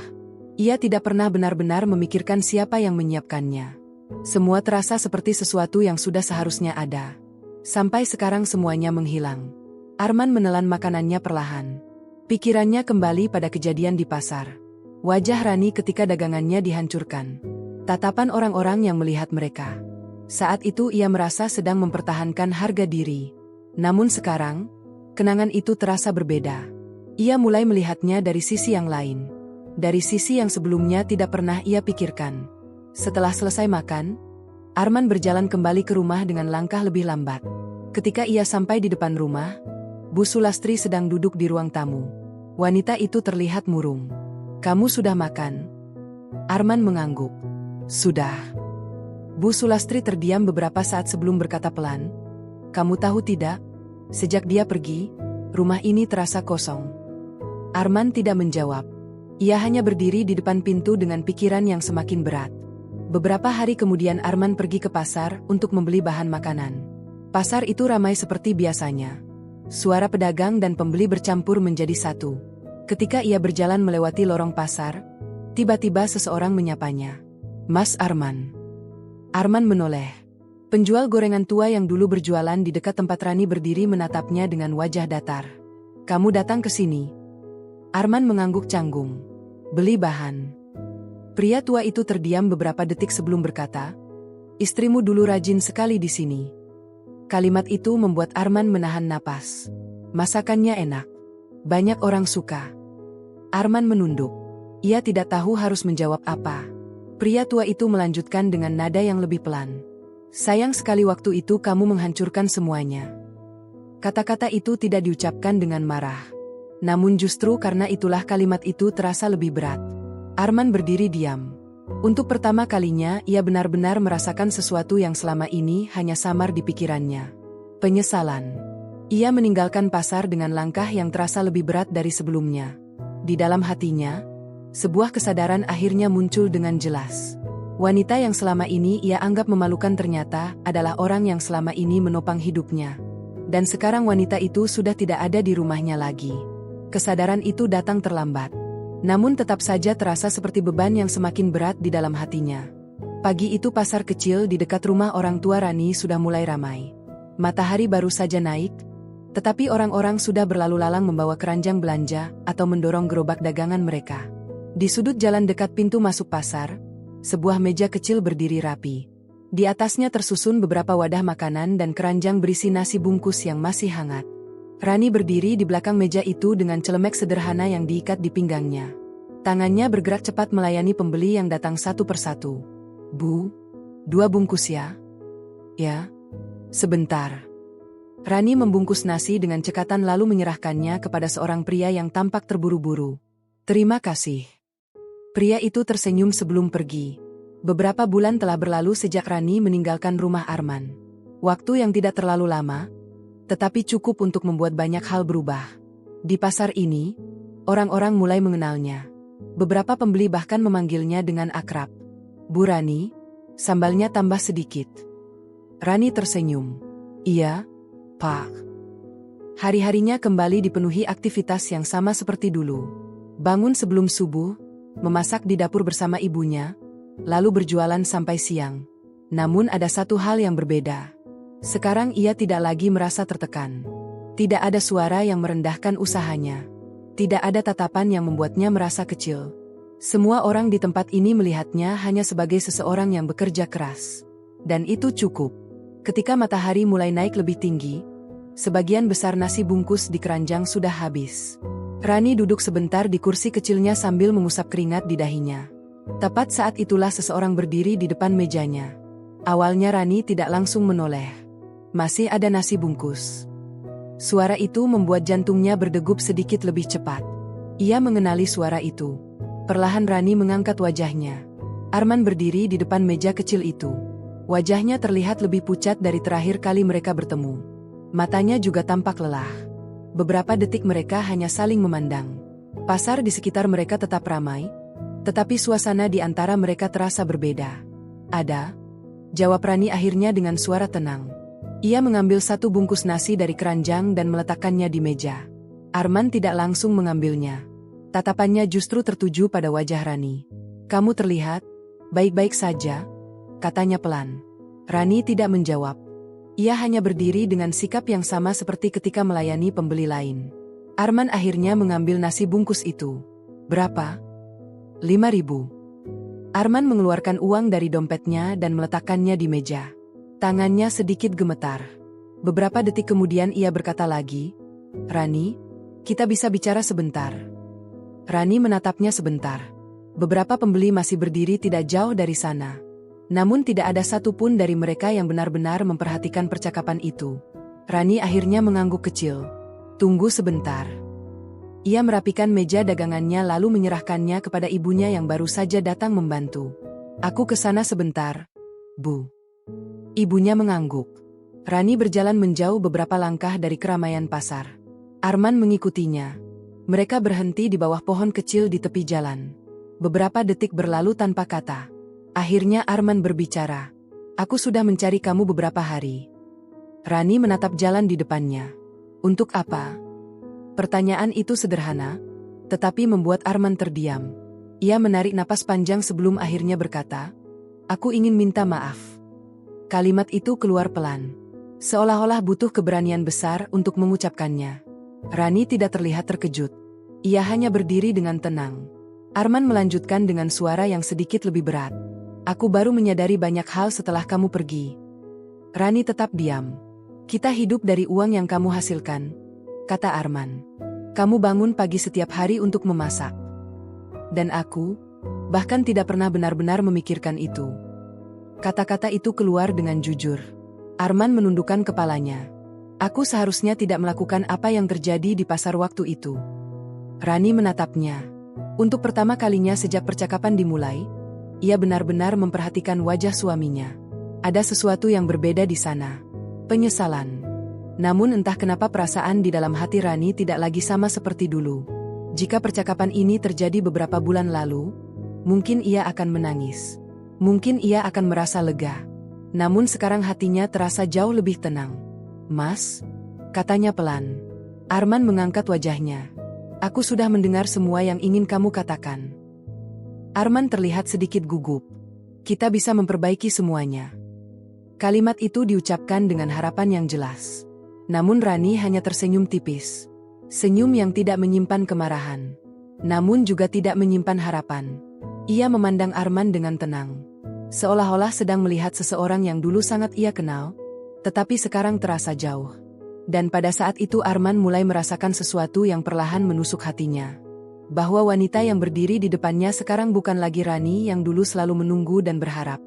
Ia tidak pernah benar-benar memikirkan siapa yang menyiapkannya. Semua terasa seperti sesuatu yang sudah seharusnya ada. Sampai sekarang semuanya menghilang. Arman menelan makanannya perlahan. Pikirannya kembali pada kejadian di pasar. Wajah Rani ketika dagangannya dihancurkan. Tatapan orang-orang yang melihat mereka. Saat itu ia merasa sedang mempertahankan harga diri. Namun sekarang, kenangan itu terasa berbeda. Ia mulai melihatnya dari sisi yang lain. Dari sisi yang sebelumnya tidak pernah ia pikirkan. Setelah selesai makan, Arman berjalan kembali ke rumah dengan langkah lebih lambat. Ketika ia sampai di depan rumah, Bu Sulastri sedang duduk di ruang tamu. Wanita itu terlihat murung. "Kamu sudah makan?" Arman mengangguk. "Sudah." Bu Sulastri terdiam beberapa saat sebelum berkata pelan, "Kamu tahu tidak, sejak dia pergi, rumah ini terasa kosong." Arman tidak menjawab. Ia hanya berdiri di depan pintu dengan pikiran yang semakin berat. Beberapa hari kemudian Arman pergi ke pasar untuk membeli bahan makanan. Pasar itu ramai seperti biasanya. Suara pedagang dan pembeli bercampur menjadi satu. Ketika ia berjalan melewati lorong pasar, tiba-tiba seseorang menyapanya. "Mas Arman." Arman menoleh. Penjual gorengan tua yang dulu berjualan di dekat tempat Rani berdiri menatapnya dengan wajah datar. "Kamu datang ke sini?" Arman mengangguk canggung. "Beli bahan." Pria tua itu terdiam beberapa detik sebelum berkata, "Istrimu dulu rajin sekali di sini." Kalimat itu membuat Arman menahan napas. Masakannya enak. Banyak orang suka. Arman menunduk. Ia tidak tahu harus menjawab apa. Pria tua itu melanjutkan dengan nada yang lebih pelan. "Sayang sekali waktu itu kamu menghancurkan semuanya." Kata-kata itu tidak diucapkan dengan marah. Namun justru karena itulah kalimat itu terasa lebih berat. Arman berdiri diam. Untuk pertama kalinya ia benar-benar merasakan sesuatu yang selama ini hanya samar di pikirannya. Penyesalan. Ia meninggalkan pasar dengan langkah yang terasa lebih berat dari sebelumnya. Di dalam hatinya, sebuah kesadaran akhirnya muncul dengan jelas. Wanita yang selama ini ia anggap memalukan ternyata adalah orang yang selama ini menopang hidupnya. Dan sekarang wanita itu sudah tidak ada di rumahnya lagi. Kesadaran itu datang terlambat. Namun tetap saja terasa seperti beban yang semakin berat di dalam hatinya. Pagi itu pasar kecil di dekat rumah orang tua Rani sudah mulai ramai. Matahari baru saja naik, tetapi orang-orang sudah berlalu lalang membawa keranjang belanja atau mendorong gerobak dagangan mereka. Di sudut jalan dekat pintu masuk pasar, sebuah meja kecil berdiri rapi. Di atasnya tersusun beberapa wadah makanan dan keranjang berisi nasi bungkus yang masih hangat. Rani berdiri di belakang meja itu dengan celemek sederhana yang diikat di pinggangnya. Tangannya bergerak cepat melayani pembeli yang datang satu persatu. "Bu, 2 bungkus ya?" "Ya, sebentar." Rani membungkus nasi dengan cekatan lalu menyerahkannya kepada seorang pria yang tampak terburu-buru. "Terima kasih." Pria itu tersenyum sebelum pergi. Beberapa bulan telah berlalu sejak Rani meninggalkan rumah Arman. Waktu yang tidak terlalu lama, tetapi cukup untuk membuat banyak hal berubah. Di pasar ini, orang-orang mulai mengenalnya. Beberapa pembeli bahkan memanggilnya dengan akrab. "Bu Rani, sambalnya tambah sedikit." Rani tersenyum. "Iya, Pak." Hari-harinya kembali dipenuhi aktivitas yang sama seperti dulu. Bangun sebelum subuh, memasak di dapur bersama ibunya, lalu berjualan sampai siang. Namun ada satu hal yang berbeda. Sekarang ia tidak lagi merasa tertekan. Tidak ada suara yang merendahkan usahanya. Tidak ada tatapan yang membuatnya merasa kecil. Semua orang di tempat ini melihatnya hanya sebagai seseorang yang bekerja keras. Dan itu cukup. Ketika matahari mulai naik lebih tinggi, sebagian besar nasi bungkus di keranjang sudah habis. Rani duduk sebentar di kursi kecilnya sambil mengusap keringat di dahinya. Tepat saat itulah seseorang berdiri di depan mejanya. Awalnya Rani tidak langsung menoleh. Masih ada nasi bungkus. Suara itu membuat jantungnya berdegup sedikit lebih cepat. Ia mengenali suara itu. Perlahan Rani mengangkat wajahnya. Arman berdiri di depan meja kecil itu. Wajahnya terlihat lebih pucat dari terakhir kali mereka bertemu. Matanya juga tampak lelah. Beberapa detik mereka hanya saling memandang. Pasar di sekitar mereka tetap ramai, tetapi suasana di antara mereka terasa berbeda. "Ada?" jawab Rani akhirnya dengan suara tenang. Ia mengambil satu bungkus nasi dari keranjang dan meletakkannya di meja. Arman tidak langsung mengambilnya. Tatapannya justru tertuju pada wajah Rani. "Kamu terlihat baik-baik saja," katanya pelan. Rani tidak menjawab. Ia hanya berdiri dengan sikap yang sama seperti ketika melayani pembeli lain. Arman akhirnya mengambil nasi bungkus itu. "Berapa?" 5.000. Arman mengeluarkan uang dari dompetnya dan meletakkannya di meja. Tangannya sedikit gemetar. Beberapa detik kemudian ia berkata lagi, "Rani, kita bisa bicara sebentar." Rani menatapnya sebentar. Beberapa pembeli masih berdiri tidak jauh dari sana. Namun tidak ada satupun dari mereka yang benar-benar memperhatikan percakapan itu. Rani akhirnya mengangguk kecil. "Tunggu sebentar." Ia merapikan meja dagangannya lalu menyerahkannya kepada ibunya yang baru saja datang membantu. "Aku ke sana sebentar, Bu." Ibunya mengangguk. Rani berjalan menjauh beberapa langkah dari keramaian pasar. Arman mengikutinya. Mereka berhenti di bawah pohon kecil di tepi jalan. Beberapa detik berlalu tanpa kata. Akhirnya Arman berbicara. "Aku sudah mencari kamu beberapa hari." Rani menatap jalan di depannya. "Untuk apa?" Pertanyaan itu sederhana, tetapi membuat Arman terdiam. Ia menarik napas panjang sebelum akhirnya berkata, "Aku ingin minta maaf." Kalimat itu keluar pelan, seolah-olah butuh keberanian besar untuk mengucapkannya. Rani tidak terlihat terkejut. Ia hanya berdiri dengan tenang. Arman melanjutkan dengan suara yang sedikit lebih berat. "Aku baru menyadari banyak hal setelah kamu pergi." Rani tetap diam. "Kita hidup dari uang yang kamu hasilkan," kata Arman. "Kamu bangun pagi setiap hari untuk memasak. Dan aku, bahkan tidak pernah benar-benar memikirkan itu." Kata-kata itu keluar dengan jujur. Arman menundukkan kepalanya. "Aku seharusnya tidak melakukan apa yang terjadi di pasar waktu itu." Rani menatapnya. Untuk pertama kalinya sejak percakapan dimulai, ia benar-benar memperhatikan wajah suaminya. Ada sesuatu yang berbeda di sana. Penyesalan. Namun entah kenapa perasaan di dalam hati Rani tidak lagi sama seperti dulu. Jika percakapan ini terjadi beberapa bulan lalu, mungkin ia akan menangis. Mungkin ia akan merasa lega. Namun sekarang hatinya terasa jauh lebih tenang. "Mas," katanya pelan. Arman mengangkat wajahnya. "Aku sudah mendengar semua yang ingin kamu katakan." Arman terlihat sedikit gugup. "Kita bisa memperbaiki semuanya." Kalimat itu diucapkan dengan harapan yang jelas. Namun Rani hanya tersenyum tipis. Senyum yang tidak menyimpan kemarahan. Namun juga tidak menyimpan harapan. Ia memandang Arman dengan tenang. Seolah-olah sedang melihat seseorang yang dulu sangat ia kenal, tetapi sekarang terasa jauh. Dan pada saat itu Arman mulai merasakan sesuatu yang perlahan menusuk hatinya. Bahwa wanita yang berdiri di depannya sekarang bukan lagi Rani yang dulu selalu menunggu dan berharap.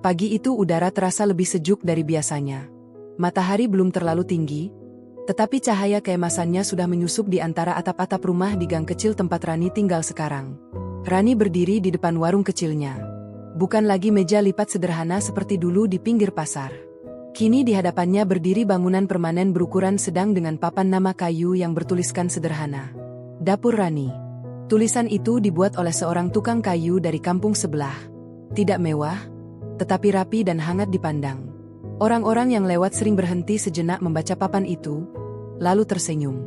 Pagi itu udara terasa lebih sejuk dari biasanya. Matahari belum terlalu tinggi, tetapi cahaya keemasannya sudah menyusup di antara atap-atap rumah di gang kecil tempat Rani tinggal sekarang. Rani berdiri di depan warung kecilnya. Bukan lagi meja lipat sederhana seperti dulu di pinggir pasar. Kini di hadapannya berdiri bangunan permanen berukuran sedang dengan papan nama kayu yang bertuliskan sederhana. "Dapur Rani." Tulisan itu dibuat oleh seorang tukang kayu dari kampung sebelah. Tidak mewah, tetapi rapi dan hangat dipandang. Orang-orang yang lewat sering berhenti sejenak membaca papan itu, lalu tersenyum.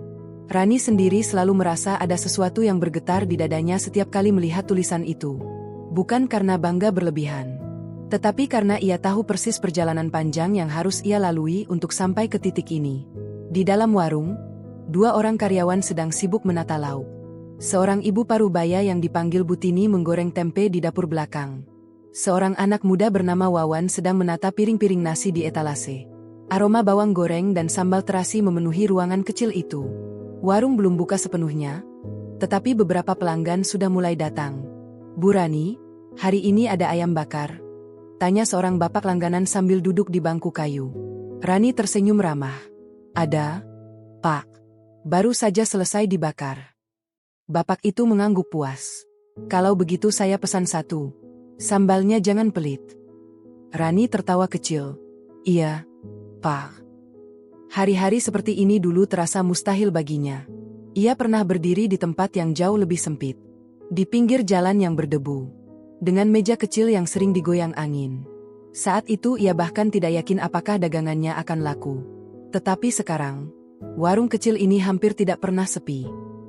Rani sendiri selalu merasa ada sesuatu yang bergetar di dadanya setiap kali melihat tulisan itu. Bukan karena bangga berlebihan, tetapi karena ia tahu persis perjalanan panjang yang harus ia lalui untuk sampai ke titik ini. Di dalam warung, 2 orang karyawan sedang sibuk menata lauk. Seorang ibu parubaya yang dipanggil Butini menggoreng tempe di dapur belakang. Seorang anak muda bernama Wawan sedang menata piring-piring nasi di etalase. Aroma bawang goreng dan sambal terasi memenuhi ruangan kecil itu. Warung belum buka sepenuhnya, tetapi beberapa pelanggan sudah mulai datang. "Bu Rani, hari ini ada ayam bakar?" tanya seorang bapak langganan sambil duduk di bangku kayu. Rani tersenyum ramah. "Ada, Pak. Baru saja selesai dibakar." Bapak itu mengangguk puas. "Kalau begitu saya pesan 1. Sambalnya jangan pelit." Rani tertawa kecil. "Iya, Pak." Hari-hari seperti ini dulu terasa mustahil baginya. Ia pernah berdiri di tempat yang jauh lebih sempit, di pinggir jalan yang berdebu, dengan meja kecil yang sering digoyang angin. Saat itu ia bahkan tidak yakin apakah dagangannya akan laku. Tetapi sekarang, warung kecil ini hampir tidak pernah sepi.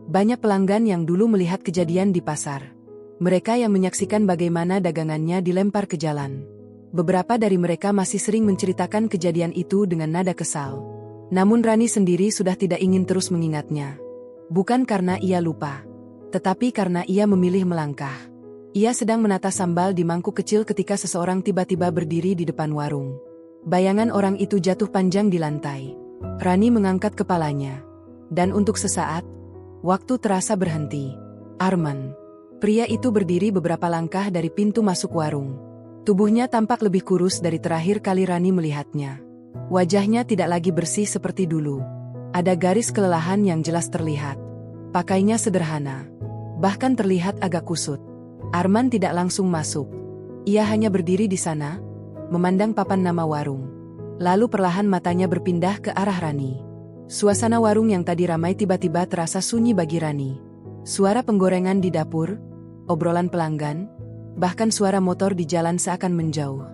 Banyak pelanggan yang dulu melihat kejadian di pasar. Mereka yang menyaksikan bagaimana dagangannya dilempar ke jalan. Beberapa dari mereka masih sering menceritakan kejadian itu dengan nada kesal. Namun Rani sendiri sudah tidak ingin terus mengingatnya. Bukan karena ia lupa, tetapi karena ia memilih melangkah. Ia sedang menata sambal di mangkuk kecil ketika seseorang tiba-tiba berdiri di depan warung. Bayangan orang itu jatuh panjang di lantai. Rani mengangkat kepalanya. Dan untuk sesaat, waktu terasa berhenti. Arman. Pria itu berdiri beberapa langkah dari pintu masuk warung. Tubuhnya tampak lebih kurus dari terakhir kali Rani melihatnya. Wajahnya tidak lagi bersih seperti dulu. Ada garis kelelahan yang jelas terlihat. Pakainya sederhana, bahkan terlihat agak kusut. Arman tidak langsung masuk. Ia hanya berdiri di sana, memandang papan nama warung. Lalu perlahan matanya berpindah ke arah Rani. Suasana warung yang tadi ramai tiba-tiba terasa sunyi bagi Rani. Suara penggorengan di dapur, obrolan pelanggan, bahkan suara motor di jalan seakan menjauh.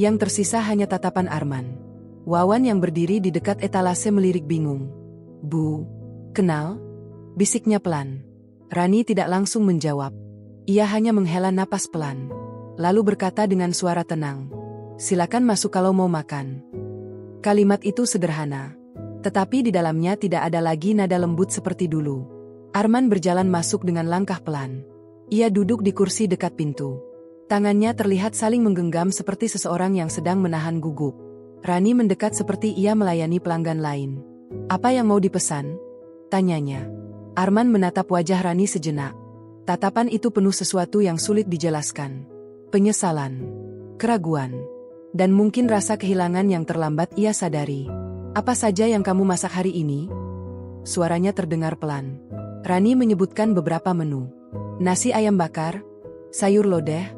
Yang tersisa hanya tatapan Arman. Wawan yang berdiri di dekat etalase melirik bingung. "Bu, kenal?" bisiknya pelan. Rani tidak langsung menjawab. Ia hanya menghela napas pelan. Lalu berkata dengan suara tenang, "Silakan masuk kalau mau makan." Kalimat itu sederhana, tetapi di dalamnya tidak ada lagi nada lembut seperti dulu. Arman berjalan masuk dengan langkah pelan. Ia duduk di kursi dekat pintu. Tangannya terlihat saling menggenggam seperti seseorang yang sedang menahan gugup. Rani mendekat seperti ia melayani pelanggan lain. "Apa yang mau dipesan?" tanyanya. Arman menatap wajah Rani sejenak. Tatapan itu penuh sesuatu yang sulit dijelaskan. Penyesalan, keraguan, dan mungkin rasa kehilangan yang terlambat ia sadari. "Apa saja yang kamu masak hari ini?" Suaranya terdengar pelan. Rani menyebutkan beberapa menu. Nasi ayam bakar, sayur lodeh,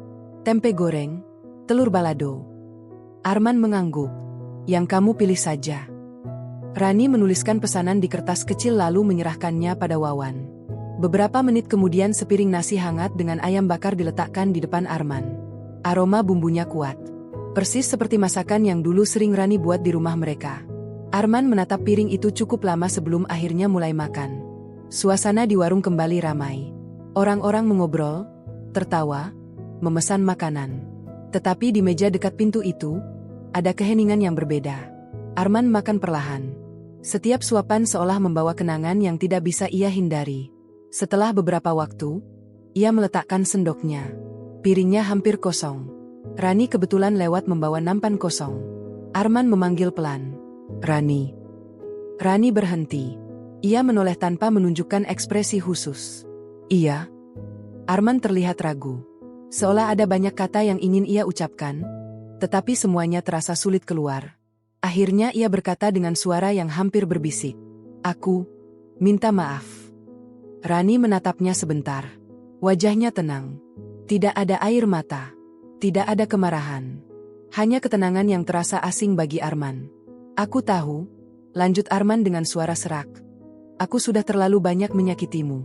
tempe goreng, telur balado. Arman mengangguk. "Yang kamu pilih saja." Rani menuliskan pesanan di kertas kecil lalu menyerahkannya pada Wawan. Beberapa menit kemudian sepiring nasi hangat dengan ayam bakar diletakkan di depan Arman. Aroma bumbunya kuat. Persis seperti masakan yang dulu sering Rani buat di rumah mereka. Arman menatap piring itu cukup lama sebelum akhirnya mulai makan. Suasana di warung kembali ramai. Orang-orang mengobrol, tertawa, memesan makanan. Tetapi di meja dekat pintu itu, ada keheningan yang berbeda. Arman makan perlahan. Setiap suapan seolah membawa kenangan yang tidak bisa ia hindari. Setelah beberapa waktu, ia meletakkan sendoknya. Piringnya hampir kosong. Rani kebetulan lewat membawa nampan kosong. Arman memanggil pelan. "Rani." Rani berhenti. Ia menoleh tanpa menunjukkan ekspresi khusus. "Iya." Arman terlihat ragu. Seolah ada banyak kata yang ingin ia ucapkan, tetapi semuanya terasa sulit keluar. Akhirnya ia berkata dengan suara yang hampir berbisik. "Aku minta maaf." Rani menatapnya sebentar. Wajahnya tenang. Tidak ada air mata. Tidak ada kemarahan. Hanya ketenangan yang terasa asing bagi Arman. "Aku tahu," lanjut Arman dengan suara serak. "Aku sudah terlalu banyak menyakitimu."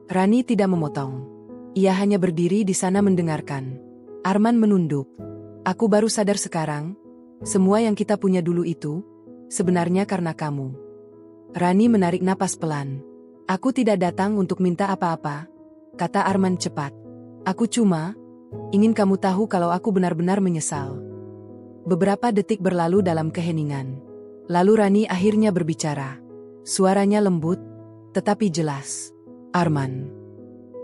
Rani tidak memotong. Ia hanya berdiri di sana mendengarkan. Arman menunduk. "Aku baru sadar sekarang, semua yang kita punya dulu itu, sebenarnya karena kamu." Rani menarik napas pelan. "Aku tidak datang untuk minta apa-apa," kata Arman cepat. "Aku cuma Ingin kamu tahu kalau aku benar-benar menyesal. Beberapa detik berlalu dalam keheningan. Lalu Rani akhirnya berbicara. Suaranya lembut, tetapi jelas. Arman.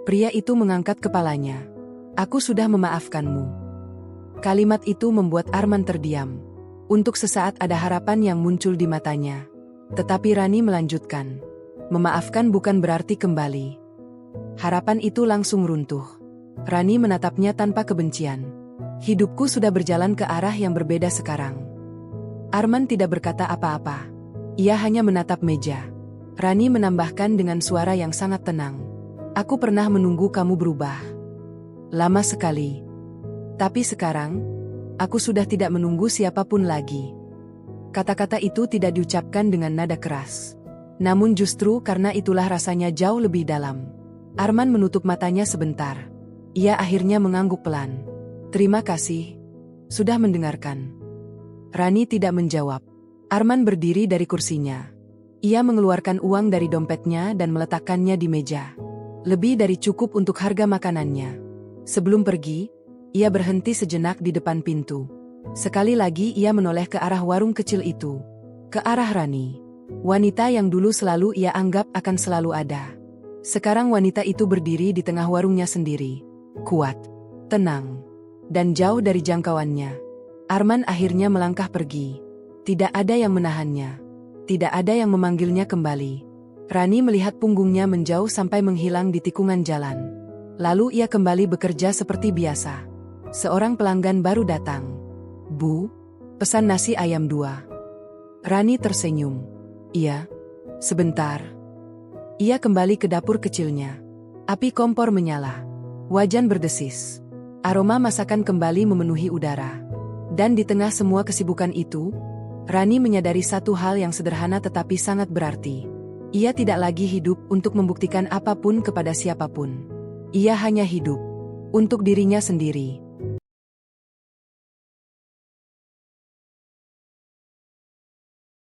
Pria itu mengangkat kepalanya. Aku sudah memaafkanmu. Kalimat itu membuat Arman terdiam. Untuk sesaat ada harapan yang muncul di matanya. Tetapi Rani melanjutkan. Memaafkan bukan berarti kembali. Harapan itu langsung runtuh. Rani menatapnya tanpa kebencian. Hidupku sudah berjalan ke arah yang berbeda sekarang. Arman tidak berkata apa-apa. Ia hanya menatap meja. Rani menambahkan dengan suara yang sangat tenang. Aku pernah menunggu kamu berubah. Lama sekali. Tapi sekarang, aku sudah tidak menunggu siapapun lagi. Kata-kata itu tidak diucapkan dengan nada keras. Namun justru karena itulah rasanya jauh lebih dalam. Arman menutup matanya sebentar. Ia akhirnya mengangguk pelan. Terima kasih. Sudah mendengarkan. Rani tidak menjawab. Arman berdiri dari kursinya. Ia mengeluarkan uang dari dompetnya dan meletakkannya di meja. Lebih dari cukup untuk harga makanannya. Sebelum pergi, ia berhenti sejenak di depan pintu. Sekali lagi ia menoleh ke arah warung kecil itu. Ke arah Rani. Wanita yang dulu selalu ia anggap akan selalu ada. Sekarang wanita itu berdiri di tengah warungnya sendiri. Kuat, tenang, dan jauh dari jangkauannya. Arman akhirnya melangkah pergi. Tidak ada yang menahannya. Tidak ada yang memanggilnya kembali. Rani melihat punggungnya menjauh sampai menghilang di tikungan jalan. Lalu ia kembali bekerja seperti biasa. Seorang pelanggan baru datang. Bu, pesan nasi ayam 2. Rani tersenyum. Iya, sebentar. Ia kembali ke dapur kecilnya. Api kompor menyala. Wajan berdesis. Aroma masakan kembali memenuhi udara. Dan di tengah semua kesibukan itu, Rani menyadari satu hal yang sederhana tetapi sangat berarti. Ia tidak lagi hidup untuk membuktikan apapun kepada siapapun. Ia hanya hidup untuk dirinya sendiri.